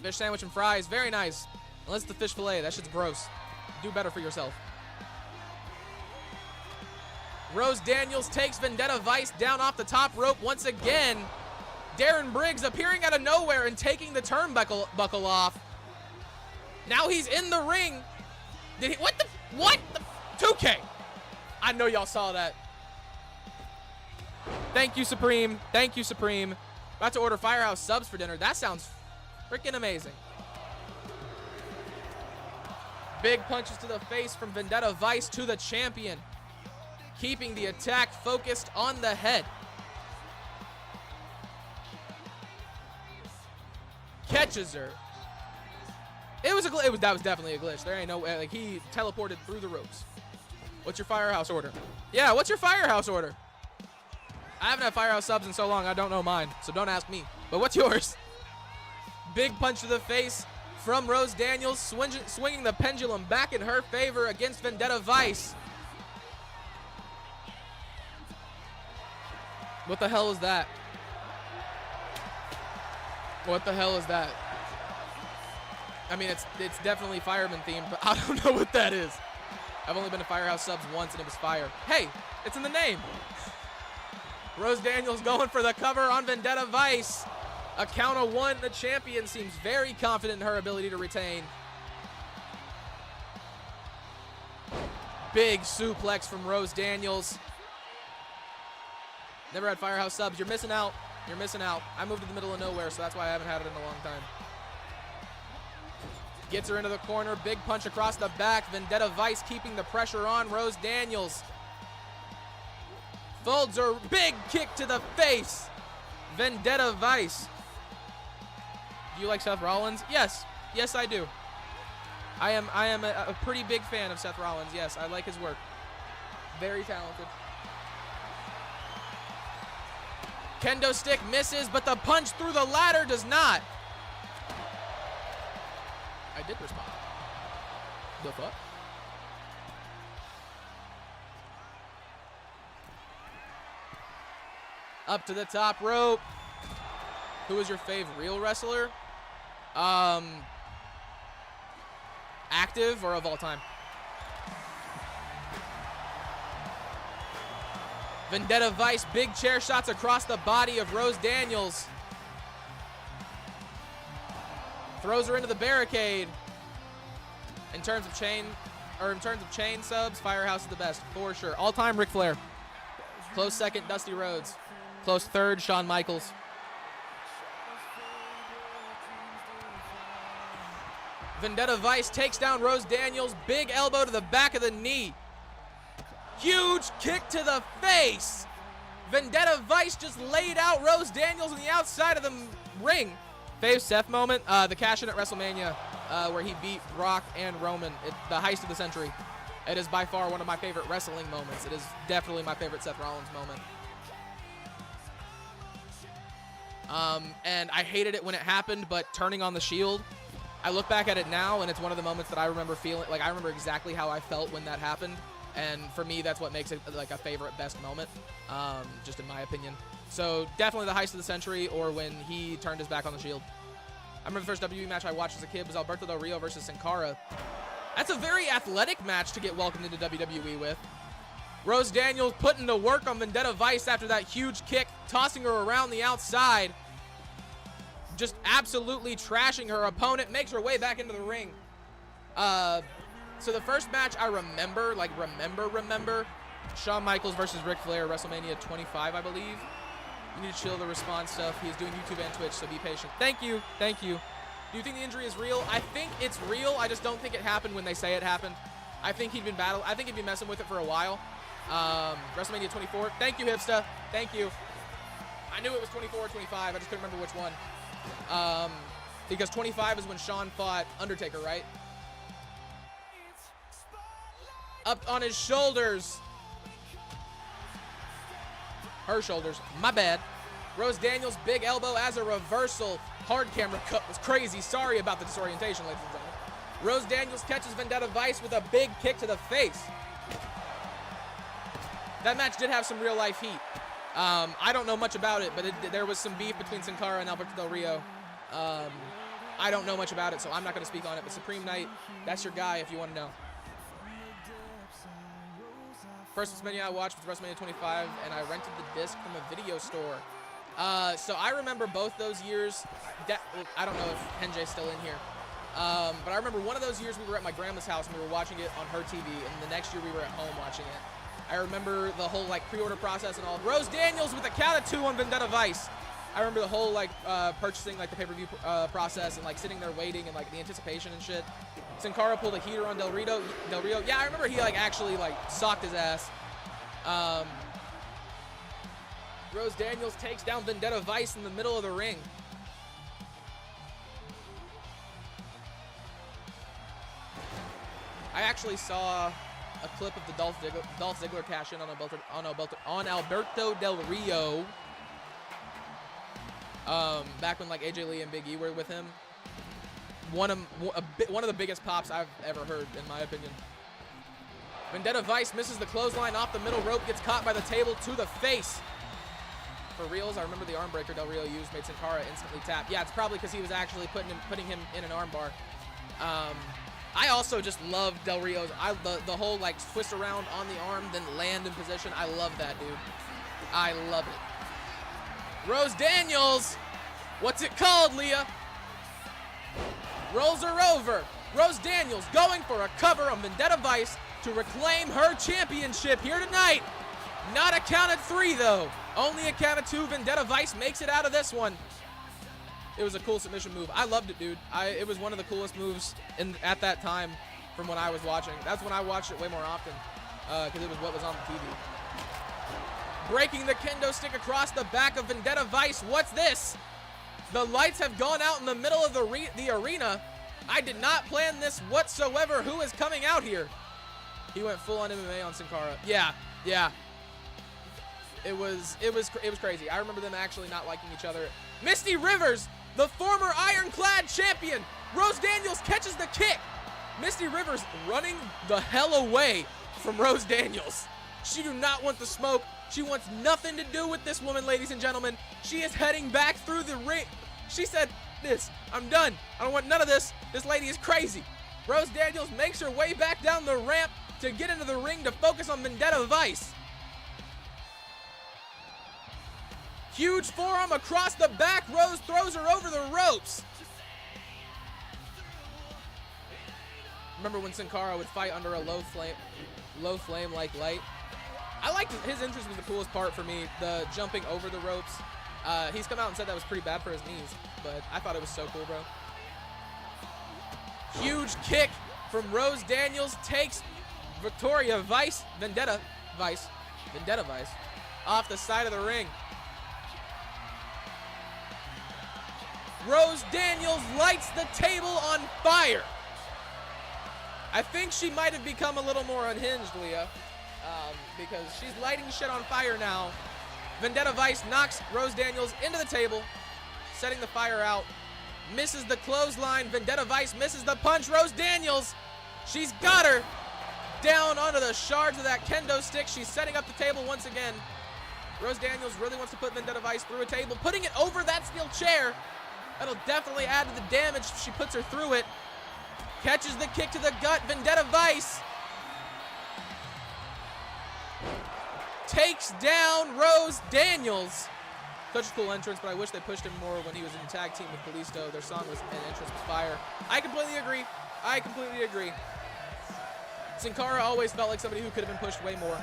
A: Fish sandwich and fries. Very nice. Unless the fish fillet. That shit's gross. Do better for yourself. Rose Daniels takes Vendetta Vice down off the top rope once again. Darren Briggs appearing out of nowhere and taking the turnbuckle off. Now he's in the ring. Did he? What the? 2K. I know y'all saw that. Thank you, Supreme. Thank you, Supreme. About to order Firehouse subs for dinner. That sounds freaking amazing. Big punches to the face from Vendetta Vice to the champion. Keeping the attack focused on the head. Catches her. That was definitely a glitch. There ain't no way. Like, he teleported through the ropes. What's your Firehouse order? Yeah, what's your Firehouse order? I haven't had Firehouse subs in so long, I don't know mine, so don't ask me. But what's yours? Big punch to the face from Rose Daniels, swinging the pendulum back in her favor against Vendetta Vice. What the hell is that? What the hell is that? I mean, it's definitely fireman themed, but I don't know what that is. I've only been to Firehouse Subs once, and it was fire. Hey, it's in the name. Rose Daniels going for the cover on Vendetta Vice. A count of 1. The champion seems very confident in her ability to retain. Big suplex from Rose Daniels. Never had Firehouse Subs. You're missing out. You're missing out. I moved to the middle of nowhere, so that's why I haven't had it in a long time. Gets her into the corner. Big punch across the back. Vendetta Vice keeping the pressure on Rose Daniels. Folds her. Big kick to the face. Vendetta Vice. Do you like Seth Rollins? Yes. Yes, I do. I am a pretty big fan of Seth Rollins. Yes, I like his work. Very talented. Kendo stick misses, but the punch through the ladder does not. I did respond. The fuck? Up to the top rope. Who is your fave real wrestler? Active or of all time? Vendetta Vice, big chair shots across the body of Rose Daniels. Throws her into the barricade. In terms of chain subs, Firehouse is the best, for sure. All-time Ric Flair. Close second, Dusty Rhodes. Close third, Shawn Michaels. Vendetta Vice takes down Rose Daniels. Big elbow to the back of the knee. Huge kick to the face. Vendetta Vice just laid out Rose Daniels on the outside of the ring. Fave Seth moment, the cash-in at WrestleMania where he beat Brock and Roman. The heist of the century. It is by far one of my favorite wrestling moments. It is definitely my favorite Seth Rollins moment. And I hated it when it happened, but turning on the Shield, I look back at it now, and it's one of the moments that I remember feeling, like I remember exactly how I felt when that happened. And for me, that's what makes it like a favorite best moment, just in my opinion. So definitely the heist of the century, or when he turned his back on the Shield. I remember the first WWE match I watched as a kid was Alberto Del Rio versus Sin Cara. That's a very athletic match to get welcomed into WWE with. Rose Daniels putting to work on Vendetta Vice after that huge kick, tossing her around the outside. Just absolutely trashing her opponent, makes her way back into the ring. So the first match I remember, like remember, Shawn Michaels versus Ric Flair, WrestleMania 25, I believe. You need to chill the response stuff. He's doing YouTube and Twitch, so be patient. Thank you, thank you. Do you think the injury is real? I think it's real. I just don't think it happened when they say it happened. I think he'd been messing with it for a while. WrestleMania 24. Thank you, Hipsta. Thank you. I knew it was 24 or 25. I just couldn't remember which one. Because 25 is when Shawn fought Undertaker, right? Up on his shoulders. Her shoulders. My bad. Rose Daniels, big elbow as a reversal. Hard camera cut was crazy. Sorry about the disorientation, ladies and gentlemen. Rose Daniels catches Vendetta Vice with a big kick to the face. That match did have some real life heat. I don't know much about it, but there was some beef between Sin Cara and Alberto Del Rio. I don't know much about it, so I'm not going to speak on it. But Supreme Knight, that's your guy if you want to know. First WrestleMania I watched was WrestleMania 25, and I rented the disc from a video store. So I remember both those years. I don't know if Henjay's still in here. But I remember one of those years we were at my grandma's house and we were watching it on her TV, and the next year we were at home watching it. I remember the whole like pre-order process and all. Rose Daniels with a count of 2 on Vendetta Vice. I remember the whole like purchasing like the pay-per-view process and like sitting there waiting and like the anticipation and shit. Sin Cara pulled a heater on Del Rio. Yeah, I remember he like actually like socked his ass. Rose Daniels takes down Vendetta Vice in the middle of the ring. I actually saw a clip of the Dolph Ziggler cash in on Alberto Del Rio. Back when like AJ Lee and Big E were with him. One of the biggest pops I've ever heard, in my opinion. Vendetta Vice misses the clothesline off the middle rope, gets caught by the table to the face. For reals, I remember the arm breaker Del Rio used made Sin Cara instantly tap. Yeah, it's probably because he was actually putting him in an arm bar. I also just love Del Rio's. The whole like twist around on the arm, then land in position. I love that, dude. I love it. Rose Daniels. What's it called, Leah? Rolls her over. Rose Daniels going for a cover on Vendetta Vice to reclaim her championship here tonight. Not a count of 3, though. Only a count of 2. Vendetta Vice makes it out of this one. It was a cool submission move. I loved it, dude. It was one of the coolest moves at that time from when I was watching. That's when I watched it way more often because it was what was on the TV. Breaking the kendo stick across the back of Vendetta Vice. What's this? The lights have gone out in the middle of the arena. I did not plan this whatsoever. Who is coming out here? He went full on MMA on Sin Cara. Yeah. It was crazy. I remember them actually not liking each other. Misty Rivers, the former ironclad champion. Rose Daniels catches the kick. Misty Rivers running the hell away from Rose Daniels. She do not want the smoke. She wants nothing to do with this woman, ladies and gentlemen. She is heading back through the ring. She said, I'm done. I don't want none of this. This lady is crazy. Rose Daniels makes her way back down the ramp to get into the ring to focus on Vendetta Vice. Huge forearm across the back. Rose throws her over the ropes. Remember when Sin Cara would fight under a low flame like light? I liked his entrance was the coolest part for me, the jumping over the ropes. He's come out and said that was pretty bad for his knees, but I thought it was so cool, bro. Huge kick from Rose Daniels takes Vendetta Vice, off the side of the ring. Rose Daniels lights the table on fire. I think she might have become a little more unhinged, Leah, because she's lighting shit on fire now. Vendetta Vice knocks Rose Daniels into the table, setting the fire out. Misses the clothesline. Vendetta Vice misses the punch. Rose Daniels, she's got her down onto the shards of that kendo stick. She's setting up the table once again. Rose Daniels really wants to put Vendetta Vice through a table, putting it over that steel chair. That'll definitely add to the damage if she puts her through it. Catches the kick to the gut. Vendetta Vice takes down Rose Daniels. Such a cool entrance, but I wish they pushed him more when he was in the tag team with Kalisto. Their song and entrance was fire. I completely agree. Sin Cara always felt like somebody who could have been pushed way more.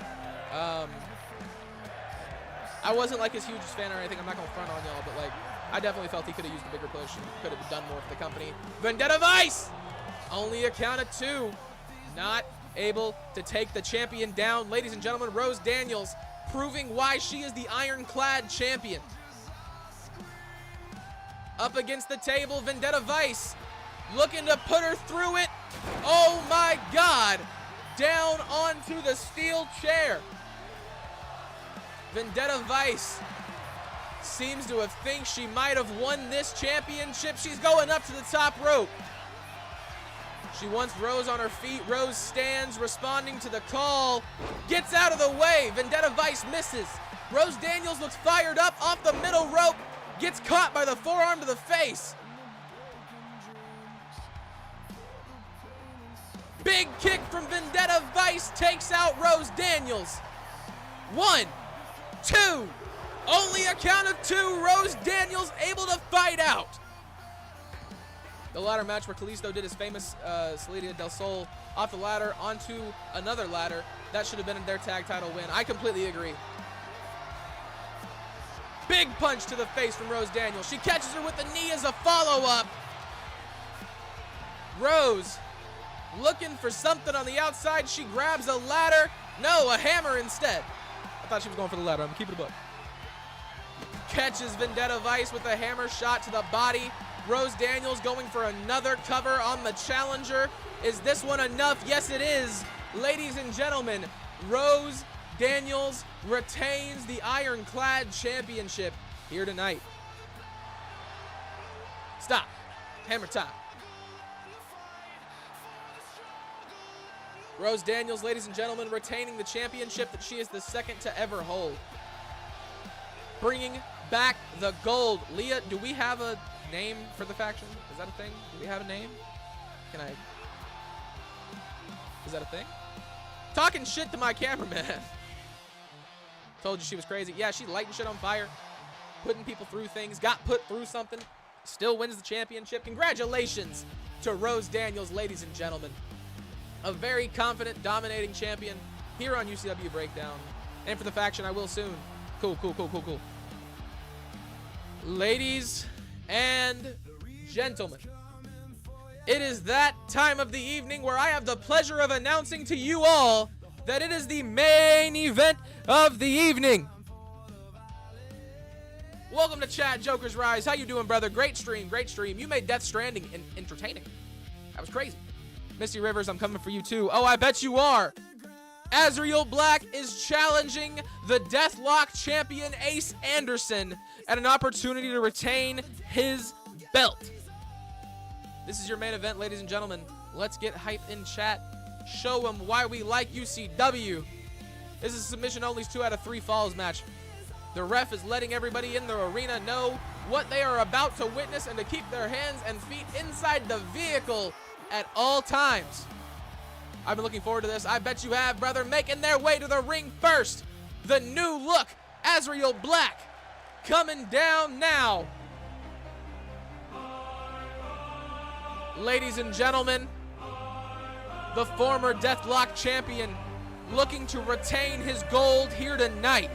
A: I wasn't like his hugest fan or anything. I'm not going to front on y'all, but like, I definitely felt he could have used a bigger push and could have done more for the company. Vendetta Vice! Only a count of 2. Not able to take the champion down. Ladies and gentlemen, Rose Daniels proving why she is the ironclad champion. Up against the table, Vendetta Vice looking to put her through it. Oh my God! Down onto the steel chair. Vendetta Vice seems to have think she might have won this championship. She's going up to the top rope. She wants Rose on her feet. Rose stands, responding to the call. Gets out of the way. Vendetta Vice misses. Rose Daniels looks fired up off the middle rope. Gets caught by the forearm to the face. Big kick from Vendetta Vice takes out Rose Daniels. 1, 2. Only a count of 2. Rose Daniels able to fight out. The ladder match where Kalisto did his famous Salida del Sol off the ladder onto another ladder. That should have been their tag title win. I completely agree. Big punch to the face from Rose Daniels. She catches her with the knee as a follow-up. Rose looking for something on the outside. She grabs a ladder. No, a hammer instead. I thought she was going for the ladder. I'm keeping it a book. Catches Vendetta Vice with a hammer shot to the body. Rose Daniels going for another cover on the challenger. Is this one enough? Yes, it is. Ladies and gentlemen, Rose Daniels retains the Ironclad Championship here tonight. Stop. Hammer time. Rose Daniels, ladies and gentlemen, retaining the championship that she is the second to ever hold. bringing back the gold. Leah, do we have a name for the faction? Is that a thing? Do we have a name? Is that a thing? Talking shit to my cameraman. Told you she was crazy. Yeah, she lighting shit on fire, putting people through things, got put through something, still wins the championship. Congratulations to Rose Daniels, ladies and gentlemen. A very confident, dominating champion here on UCW Breakdown. And for the faction, I will soon. Cool. Ladies and gentlemen, it is that time of the evening where I have the pleasure of announcing to you all that it is the main event of the evening. Welcome to chat, Joker's Rise. How you doing, brother? Great stream. You made Death Stranding entertaining. That was crazy. Misty Rivers, I'm coming for you too. Oh, I bet you are. Azrael Black is challenging the Deathlock champion Ace Anderson at an opportunity to retain his belt. This is your main event, ladies and gentlemen. Let's get hype in chat. Show them why we like UCW. This is a submission only 2 out of 3 falls match. The ref is letting everybody in the arena know what they are about to witness and to keep their hands and feet inside the vehicle at all times. I've been looking forward to this. I bet you have, brother. Making their way to the ring first. The new look, Azrael Black, coming down now. Ladies and gentlemen, the former Deathlock champion looking to retain his gold here tonight.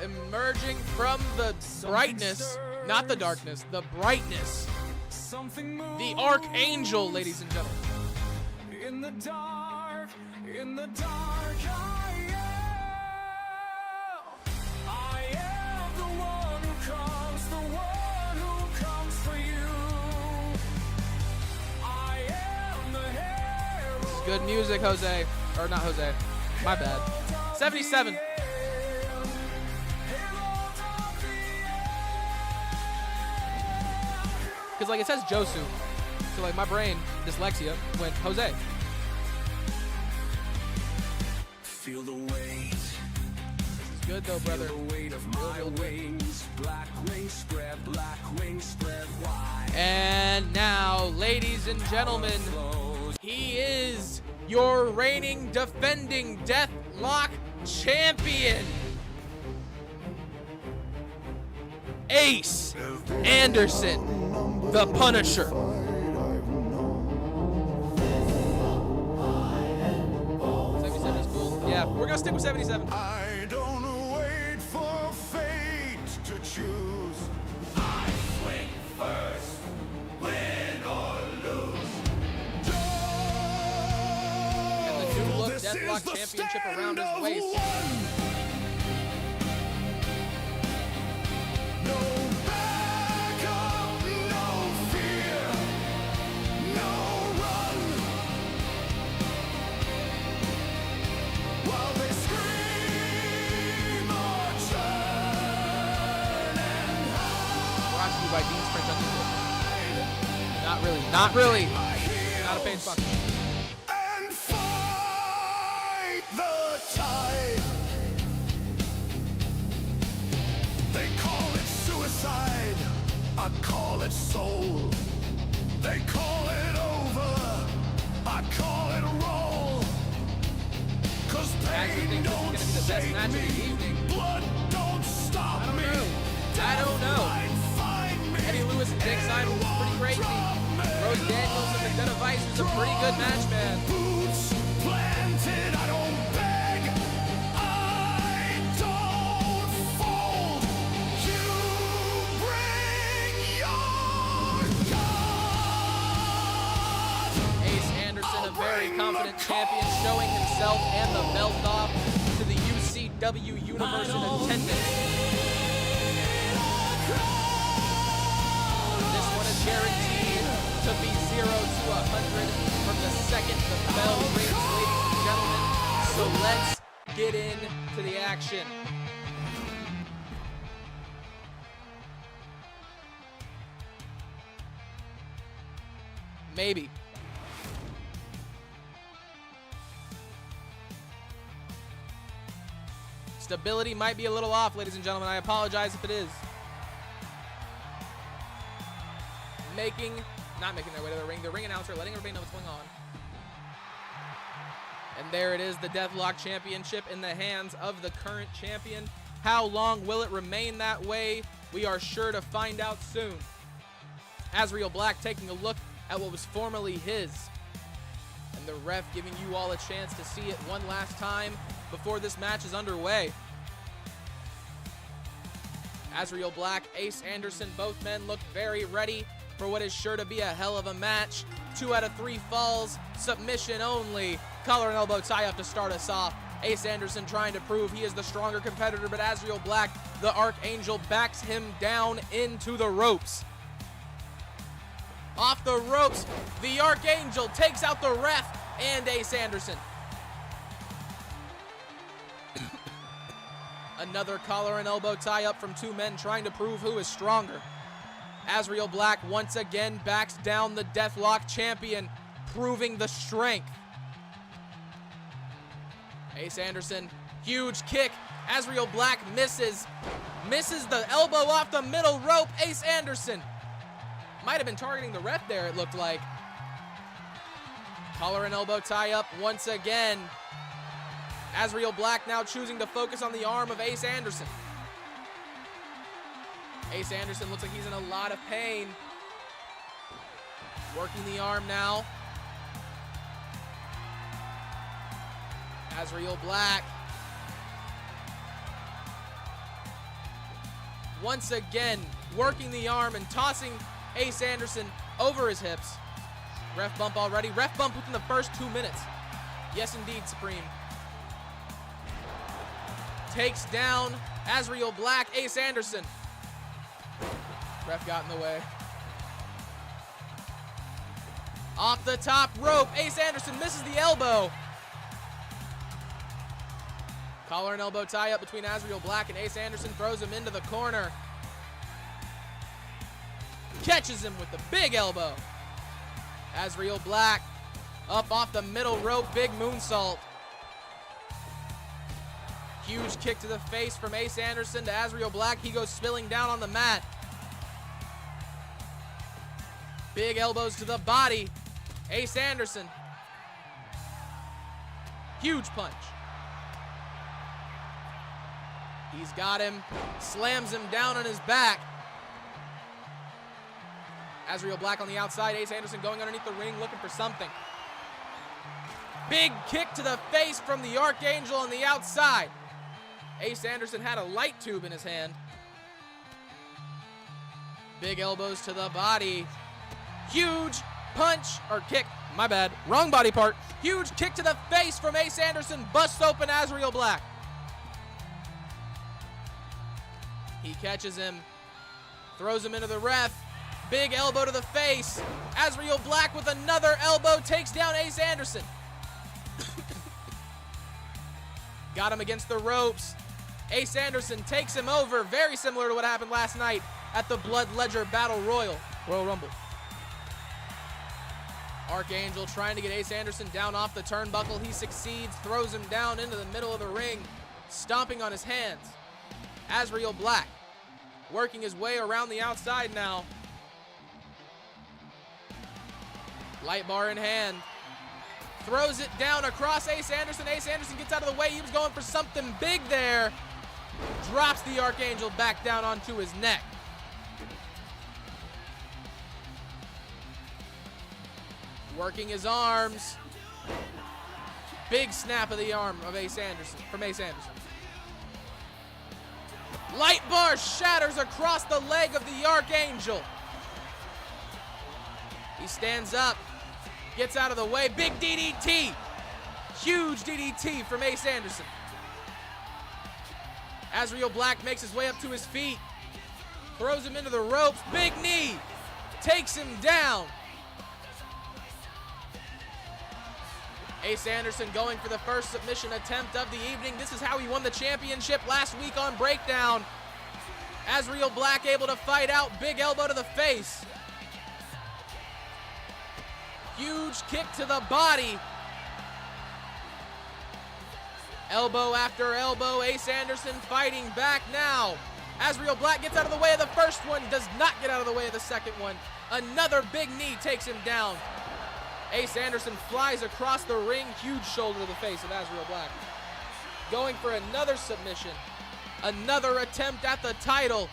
A: Emerging from the brightness, not the darkness, the brightness, the Archangel, ladies and gentlemen.
B: In the dark, I am the one who comes for you. I am the hero.
A: This is good music, Jose. Or not Jose. My bad. 77. Because, like, it says Josu. So, like, my brain, dyslexia, went Jose.
B: Feel the weight.
A: This is good, though, brother.
B: Feel the weight of my wings. Black wings spread wide.
A: And now, ladies and gentlemen, he is your reigning, defending Deathlock champion, Ace Anderson, the Punisher. 77 is cool. Yeah, we're gonna stick with 77.
B: I don't wait for fate to choose. I swing first, win or lose.
A: And the new look Deathlock championship around his waist. By Dean's French Underwood. Not really. Not a paid sponsor.
B: And fight the tide. They call it suicide. I call it soul. They call it over. I call it roll. Cause pain don't save me. Blood don't stop me.
A: I don't know. Eddie Lewis and Jake Simon was pretty crazy. Rose Daniels and Vendetta Vice is a pretty good match, man.
B: Boots planted, I don't beg, I don't fold. You bring your God.
A: Ace Anderson, a very confident champion, showing himself and the belt off to the UCW universe in attendance. Guaranteed to be 0 to 100 from the second the bell rings, ladies and gentlemen. So let's get into the action. Maybe. Stability might be a little off, ladies and gentlemen. I apologize if it is. Not making their way to the ring. The ring announcer letting everybody know what's going on. And there it is, the Deathlock Championship in the hands of the current champion. How long will it remain that way? We are sure to find out soon. Azriel Black taking a look at what was formerly his. And the ref giving you all a chance to see it one last time before this match is underway. Azriel Black, Ace Anderson, both men look very ready for what is sure to be a hell of a match. 2 out of 3 falls, submission only. Collar and elbow tie-up to start us off. Ace Anderson trying to prove he is the stronger competitor, but Azriel Black, the Archangel, backs him down into the ropes. Off the ropes, the Archangel takes out the ref and Ace Anderson. Another collar and elbow tie-up from 2 men trying to prove who is stronger. Azriel Black once again backs down the Deathlock champion, proving the strength. Ace Anderson, huge kick. Azriel Black misses the elbow off the middle rope. Ace Anderson might have been targeting the ref there, it looked like. Collar and elbow tie-up once again. Azriel Black now choosing to focus on the arm of Ace Anderson. Ace Anderson looks like he's in a lot of pain. Working the arm now. Azriel Black. Once again, working the arm and tossing Ace Anderson over his hips. Ref bump already. Ref bump within the first 2 minutes. Yes, indeed, Supreme. Takes down Azriel Black, Ace Anderson. Ref got in the way. Off the top rope, Ace Anderson misses the elbow. Collar and elbow tie up between Azriel Black and Ace Anderson, throws him into the corner. Catches him with the big elbow. Azriel Black up off the middle rope, big moonsault. Huge kick to the face from Ace Anderson to Azriel Black. He goes spilling down on the mat. Big elbows to the body. Ace Anderson. Huge punch. He's got him. Slams him down on his back. Azriel Black on the outside. Ace Anderson going underneath the ring looking for something. Big kick to the face from the Archangel on the outside. Ace Anderson had a light tube in his hand. Big elbows to the body. Huge punch, or kick, my bad, wrong body part. Huge kick to the face from Ace Anderson, busts open Azriel Black. He catches him, throws him into the ref. Big elbow to the face. Azriel Black with another elbow takes down Ace Anderson. Got him against the ropes. Ace Anderson takes him over, very similar to what happened last night at the Blood Ledger Battle Royal Rumble. Archangel trying to get Ace Anderson down off the turnbuckle. He succeeds, throws him down into the middle of the ring, stomping on his hands. Azriel Black working his way around the outside now. Light bar in hand. Throws it down across Ace Anderson. Ace Anderson gets out of the way. He was going for something big there. Drops the Archangel back down onto his neck. Working his arms. Big snap of the arm of Ace Anderson, from Ace Anderson. Light bar shatters across the leg of the Archangel. He stands up, gets out of the way. Big DDT. Huge DDT from Ace Anderson. Azriel Black makes his way up to his feet. Throws him into the ropes. Big knee. Takes him down. Ace Anderson going for the first submission attempt of the evening. This is how he won the championship last week on Breakdown. Azriel Black able to fight out. Big elbow to the face. Huge kick to the body. Elbow after elbow. Ace Anderson fighting back now. Azriel Black gets out of the way of the first one, does not get out of the way of the second one. Another big knee takes him down. Ace Anderson flies across the ring. Huge shoulder to the face of Azriel Black. Going for another submission. Another attempt at the title.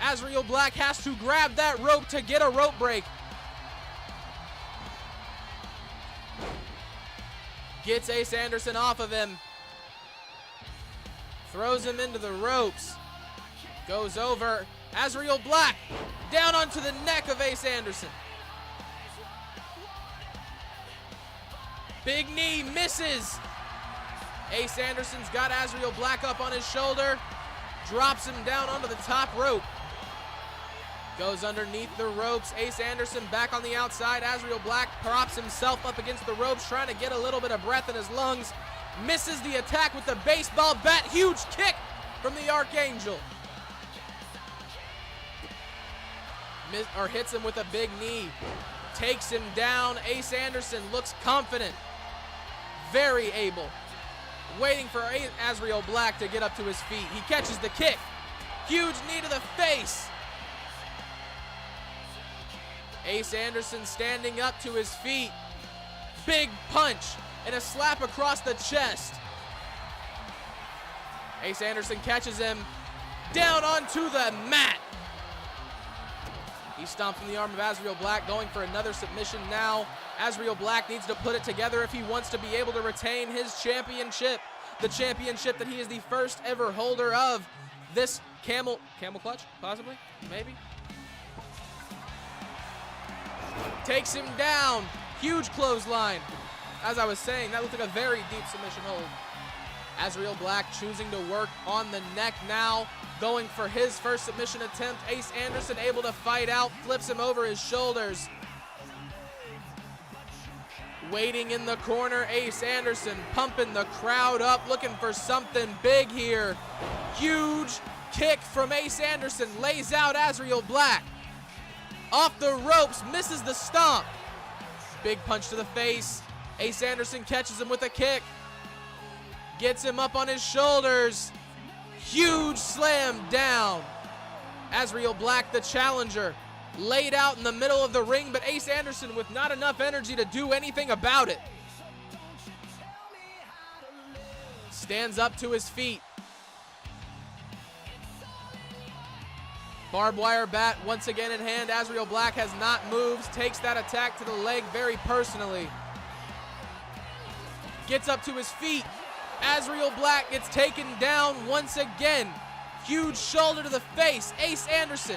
A: Azriel Black has to grab that rope to get a rope break. Gets Ace Anderson off of him. Throws him into the ropes. Goes over. Azriel Black down onto the neck of Ace Anderson. Big knee misses. Ace Anderson's got Azriel Black up on his shoulder. Drops him down onto the top rope. Goes underneath the ropes. Ace Anderson back on the outside. Azriel Black props himself up against the ropes, trying to get a little bit of breath in his lungs. Misses the attack with the baseball bat. Huge kick from the Archangel. Hits him with a big knee. Takes him down. Ace Anderson looks confident. Very able. Waiting for Azriel Black to get up to his feet. He catches the kick. Huge knee to the face. Ace Anderson standing up to his feet. Big punch and a slap across the chest. Ace Anderson catches him down onto the mat. He stomped from the arm of Azriel Black, going for another submission now. Azriel Black needs to put it together if he wants to be able to retain his championship. The championship that he is the first ever holder of. This camel clutch, possibly, maybe. Takes him down. Huge clothesline. As I was saying, that looked like a very deep submission hold. Azriel Black choosing to work on the neck now. Going for his first submission attempt. Ace Anderson able to fight out. Flips him over his shoulders. Waiting in the corner, Ace Anderson pumping the crowd up, looking for something big here. Huge kick from Ace Anderson. Lays out Azriel Black. Off the ropes, misses the stomp. Big punch to the face. Ace Anderson catches him with a kick. Gets him up on his shoulders. Huge slam down. Azriel Black, the challenger, laid out in the middle of the ring, but Ace Anderson with not enough energy to do anything about it. Stands up to his feet. Barbed wire bat once again in hand. Azriel Black has not moved. Takes that attack to the leg very personally. Gets up to his feet. Azriel Black gets taken down once again. Huge shoulder to the face. Ace Anderson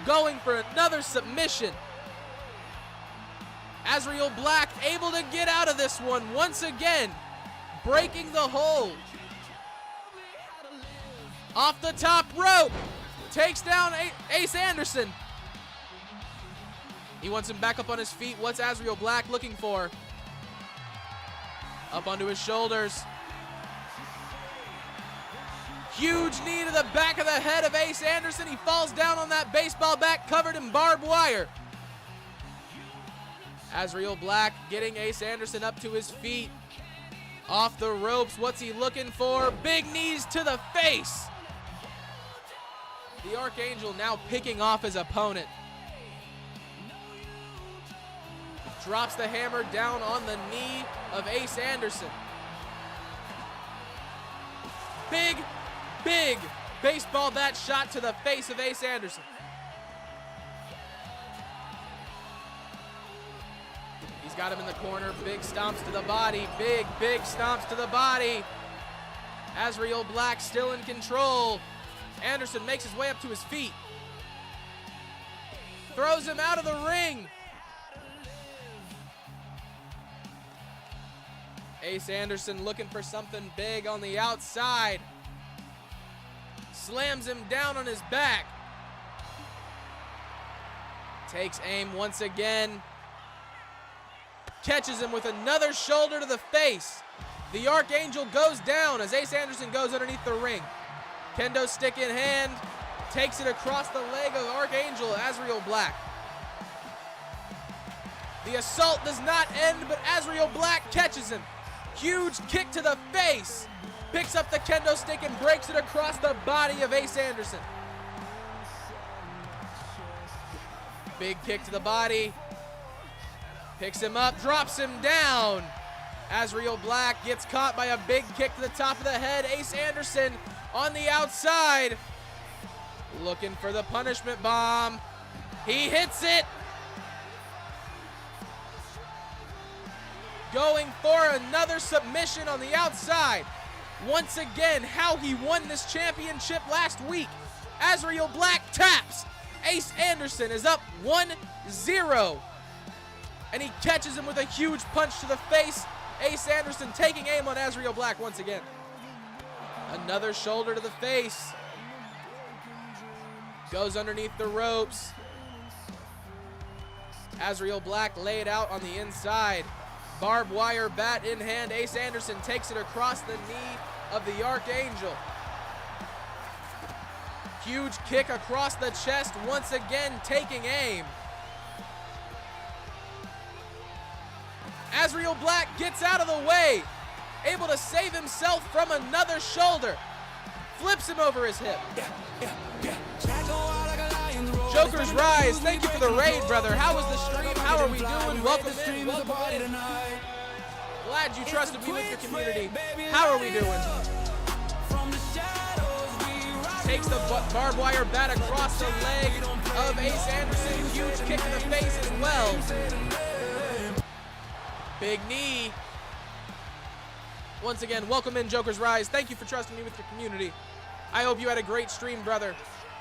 A: going for another submission. Azriel Black able to get out of this one once again. Breaking the hold. Off the top rope. Takes down Ace Anderson. He wants him back up on his feet. What's Azriel Black looking for? Up onto his shoulders. Huge knee to the back of the head of Ace Anderson. He falls down on that baseball bat covered in barbed wire. Azriel Black getting Ace Anderson up to his feet. Off the ropes. What's he looking for? Big knees to the face. The Archangel now picking off his opponent. Drops the hammer down on the knee of Ace Anderson. Big baseball bat shot to the face of Ace Anderson. He's got him in the corner. Big stomps to the body. Big stomps to the body. Azriel Black still in control. Anderson makes his way up to his feet. Throws him out of the ring. Ace Anderson looking for something big on the outside. Slams him down on his back. Takes aim once again. Catches him with another shoulder to the face. The Archangel goes down as Ace Anderson goes underneath the ring. Kendo stick in hand. Takes it across the leg of Archangel Azriel Black. The assault does not end, but Azrael Black catches him. Huge kick to the face. Picks up the kendo stick and breaks it across the body of Ace Anderson. Big kick to the body. Picks him up, drops him down. Azrael Black gets caught by a big kick to the top of the head. Ace Anderson on the outside, looking for the punishment bomb. He hits it. Going for another submission on the outside. Once again, how he won this championship last week. Azrael Black taps. Ace Anderson is up 1-0. And he catches him with a huge punch to the face. Ace Anderson taking aim on Azrael Black once again. Another shoulder to the face. Goes underneath the ropes. Azrael Black laid out on the inside. Barbed wire bat in hand. Ace Anderson takes it across the knee of the Archangel. Huge kick across the chest, once again taking aim. Azrael Black gets out of the way, able to save himself from another shoulder. Flips him over his hip. Joker's Rise, thank you for the raid, brother. How was the stream? How are we doing? Welcome in. Welcome in. Glad you trusted me with your community. How are we doing? Takes the barbed wire bat across the leg of Ace Anderson. Huge kick in the face as well. Big knee. Once again, welcome in, Joker's Rise. Thank you for trusting me with your community. I hope you had a great stream, brother.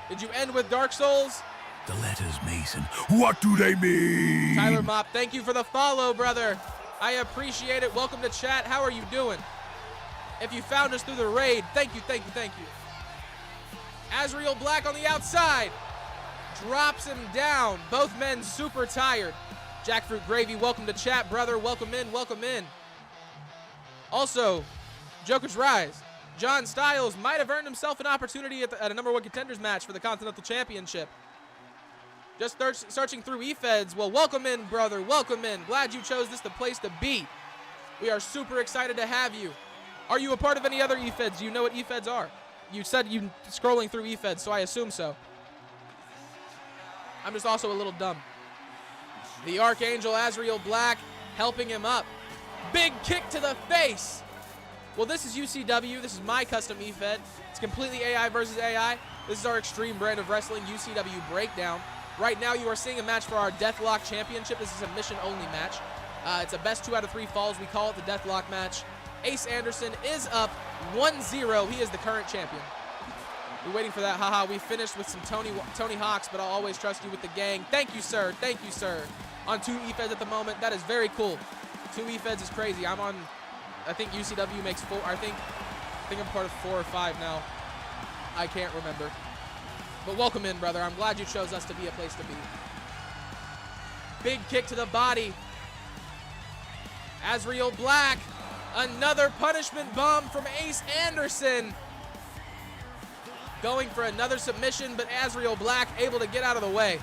A: Did you end with Dark Souls?
B: The letters, Mason. What do they mean?
A: Tyler Mop, thank you for the follow, brother. I appreciate it. Welcome to chat. How are you doing? If you found us through the raid, thank you, thank you, thank you. Azrael Black on the outside. Drops him down. Both men super tired. Jackfruit Gravy, welcome to chat, brother. Welcome in, welcome in. Also, Joker's Rise. John Styles might have earned himself an opportunity at a number one contenders match for the Continental Championship. Just searching through Efeds. Well, welcome in, brother. Welcome in. Glad you chose this the place to be. We are super excited to have you. Are you a part of any other Efeds? Do you know what Efeds are? You said you scrolling through Efeds, so I assume so. I'm just also a little dumb. The Archangel Azrael Black helping him up. Big kick to the face. Well, this is UCW. This is my custom Efed. It's completely AI versus AI. This is our extreme brand of wrestling, UCW Breakdown. Right now, you are seeing a match for our Deathlock Championship. This is a mission-only match. It's a best 2 out of 3 falls. We call it the Deathlock match. Ace Anderson is up 1-0. He is the current champion. We're waiting for that. Haha, we finished with some Tony Hawks, but I'll always trust you with the gang. Thank you, sir. Thank you, sir. On 2 Efeds at the moment. That is very cool. 2 Efeds is crazy. I'm on, I think UCW makes 4. I think I'm part of 4 or 5 now. I can't remember. But welcome in, brother. I'm glad you chose us to be a place to be. Big kick to the body. Azrael Black. Another punishment bomb from Ace Anderson. Going for another submission, but Azrael Black able to get out of the way.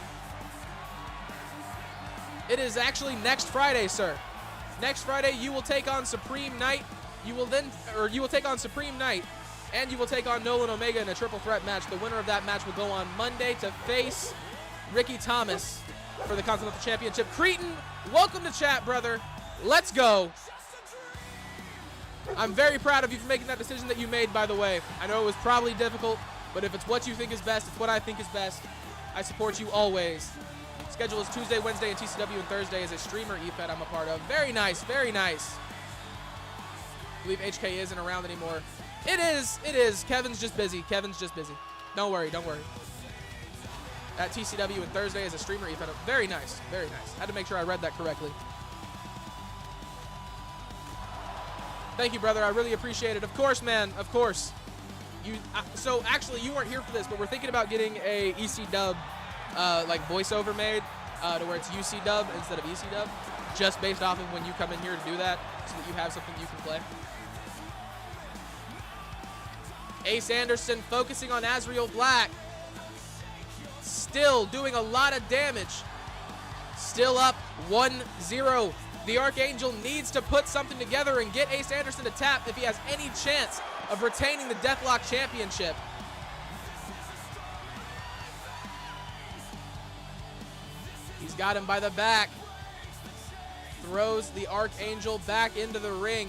A: It is actually next Friday, sir. Next Friday, you will take on Supreme Knight. You will take on Supreme Knight, and you will take on Nolan Omega in a triple threat match. The winner of that match will go on Monday to face Ricky Thomas for the Continental Championship. Cretan, welcome to chat, brother. Let's go. I'm very proud of you for making that decision that you made, by the way. I know it was probably difficult, but if it's what you think is best, it's what I think is best. I support you always. Schedule is Tuesday, Wednesday, and TCW, and Thursday is a streamer Efed I'm a part of. Very nice, very nice. I believe HK isn't around anymore. It is. Kevin's just busy. Don't worry. At TCW and Thursday is a streamer Efed. Very nice, very nice. Had to make sure I read that correctly. Thank you, brother. I really appreciate it. Of course, man. Of course. So actually, you weren't here for this, but we're thinking about getting a EC dub, like voiceover made, to where it's UC dub instead of EC dub, just based off of when you come in here to do that, so that you have something you can play. Ace Anderson focusing on Azrael Black. Still doing a lot of damage. Still up 1-0. The Archangel needs to put something together and get Ace Anderson to tap if he has any chance of retaining the Deathlock Championship. He's got him by the back. Throws the Archangel back into the ring.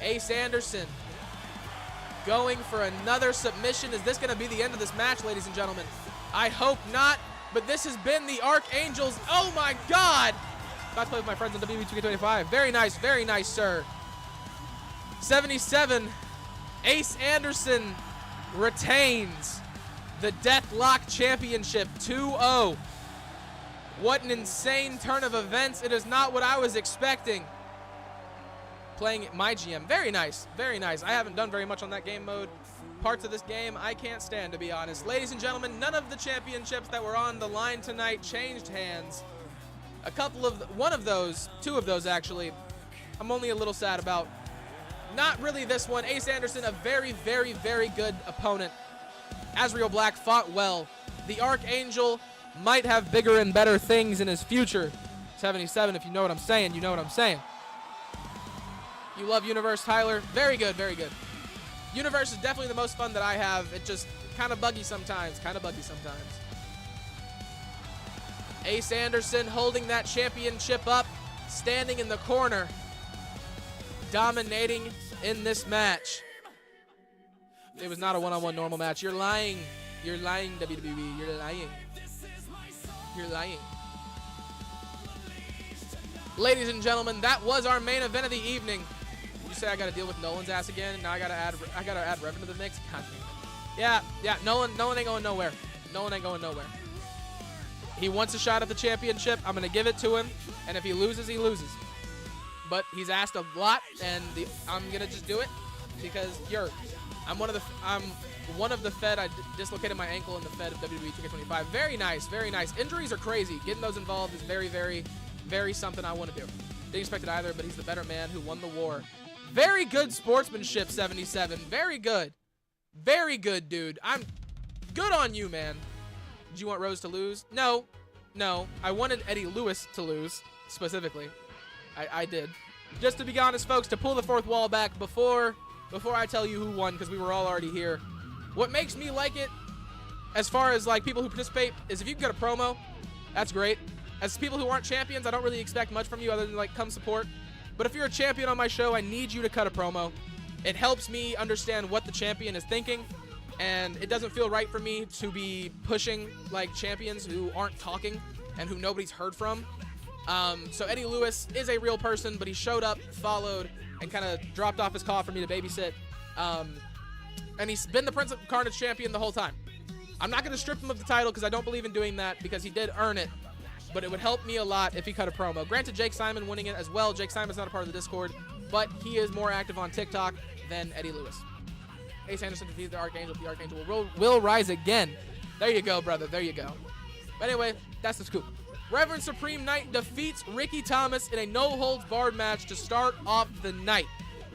A: Ace Anderson going for another submission. Is this going to be the end of this match, ladies and gentlemen? I hope not, but this has been the Archangel's. Oh my God! About to play with my friends on Wwe2K25. Very nice, sir. 77, Ace Anderson retains the Deathlock Championship 2-0. What an insane turn of events. It is not what I was expecting. Playing my GM. Very nice, very nice. I haven't done very much on that game mode. Parts of this game I can't stand, to be honest. Ladies and gentlemen, none of the championships that were on the line tonight changed hands. Two of those actually, I'm only a little sad about. Not really this one. Ace Anderson, a very, very, very good opponent. Azrael Black fought well. The Archangel might have bigger and better things in his future. 77, if you know what I'm saying, you know what I'm saying. You love Universe, Tyler? Very good, very good. Universe is definitely the most fun that I have. It just kind of buggy sometimes, Ace Anderson holding that championship up, standing in the corner, dominating in this match. It was not a one-on-one normal match. You're lying. You're lying, WWE. You're lying. You're lying. Ladies and gentlemen, that was our main event of the evening. You say I got to deal with Nolan's ass again? Now I got to add Revan to the mix. God damn it. Yeah. Nolan ain't going nowhere. Nolan ain't going nowhere. He wants a shot at the championship. I'm going to give it to him. And if he loses, he loses. But he's asked a lot, and I'm going to just do it because I'm one of the Fed. I dislocated my ankle in the Fed of Wwe2K25. Very nice, very nice. Injuries are crazy. Getting those involved is very, very, very something I want to do. Didn't expect it either, but he's the better man who won the war. Very good sportsmanship, 77. Very good. Very good, dude. I'm good on you, man. Did you want Rose to lose? No. I wanted Eddie Lewis to lose, specifically. I did. Just to be honest, folks, to pull the fourth wall back before I tell you who won, because we were all already here. What makes me like it, as far as like people who participate, is if you can get a promo, that's great. As people who aren't champions, I don't really expect much from you other than like come support. But if you're a champion on my show, I need you to cut a promo. It helps me understand what the champion is thinking, and it doesn't feel right for me to be pushing like champions who aren't talking and who nobody's heard from. So Eddie Lewis is a real person, but he showed up, followed, and kind of dropped off his call for me to babysit. And he's been the Prince of Carnage champion the whole time. I'm not going to strip him of the title because I don't believe in doing that because he did earn it. But it would help me a lot if he cut a promo. Granted, Jake Simon winning it as well. Jake Simon's not a part of the Discord, but he is more active on TikTok than Eddie Lewis. Ace Anderson defeated the Archangel. The Archangel will rise again. There you go, brother. There you go. But anyway, that's the scoop. Reverend Supreme Knight defeats Ricky Thomas in a no-holds-barred match to start off the night.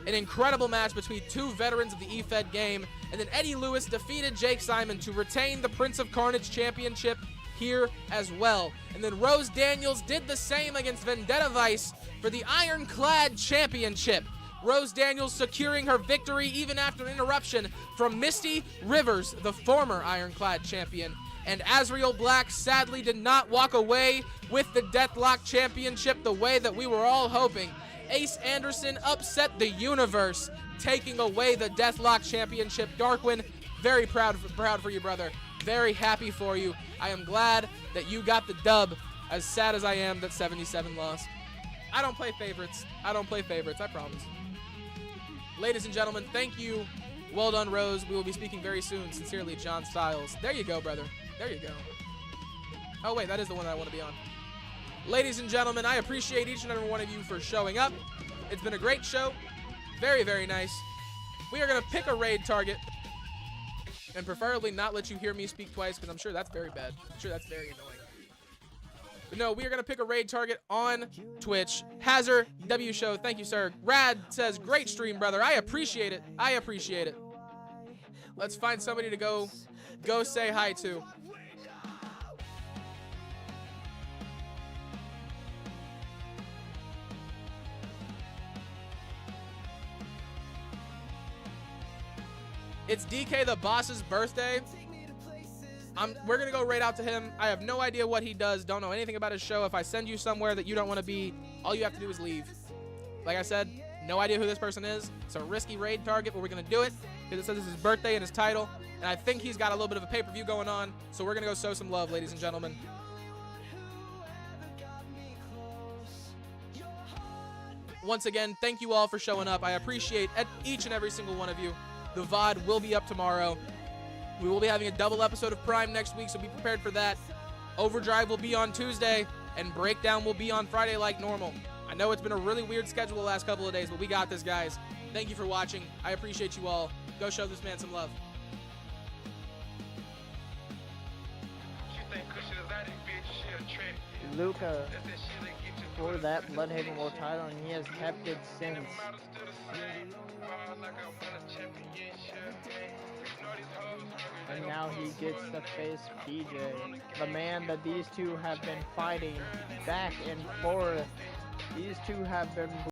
A: An incredible match between two veterans of the Efed game. And then Eddie Lewis defeated Jake Simon to retain the Prince of Carnage championship here as well. And then Rose Daniels did the same against Vendetta Vice for the Ironclad Championship. Rose Daniels securing her victory even after an interruption from Misty Rivers, the former Ironclad champion. And Azrael Black sadly did not walk away with the Deathlock Championship the way that we were all hoping. Ace Anderson upset the universe, taking away the Deathlock Championship. Darkwin, very proud for you, brother. Very happy for you. I am glad that you got the dub, as sad as I am that 77 lost. I don't play favorites. I promise. Ladies and gentlemen, thank you. Well done, Rose. We will be speaking very soon. Sincerely, John Styles. There you go, brother. There you go. Oh, wait, that is the one that I want to be on. Ladies and gentlemen, I appreciate each and every one of you for showing up. It's been a great show. Very, very nice. We are going to pick a raid target and preferably not let you hear me speak twice because I'm sure that's very bad. I'm sure that's very annoying. But no, we are going to pick a raid target on Twitch. Hazard, W Show, thank you, sir. Rad says, great stream, brother. I appreciate it. I appreciate it. Let's find somebody to go say hi to. It's DK the boss's birthday. We're gonna go right out to him. I have no idea what he does. Don't know anything about his show. If I send you somewhere that you don't want to be, all you have to do is leave. Like I said, no idea who this person is. It's a risky raid target, but we're gonna do it because it says it's his birthday in his title, and I think he's got a little bit of a pay-per-view going on. So we're gonna go show some love, ladies and gentlemen. Once again, thank you all for showing up. I appreciate each and every single one of you. The VOD will be up tomorrow. We will be having a double episode of Prime next week, so be prepared for that. Overdrive will be on Tuesday, and Breakdown will be on Friday like normal. I know it's been a really weird schedule the last couple of days, but we got this, guys. Thank you for watching. I appreciate you all. Go show this man some love.
D: Luca for that Bloodhaven World title, and he has kept it since. And now he gets to face BJ, the man that these two have been fighting back and forth. These two have been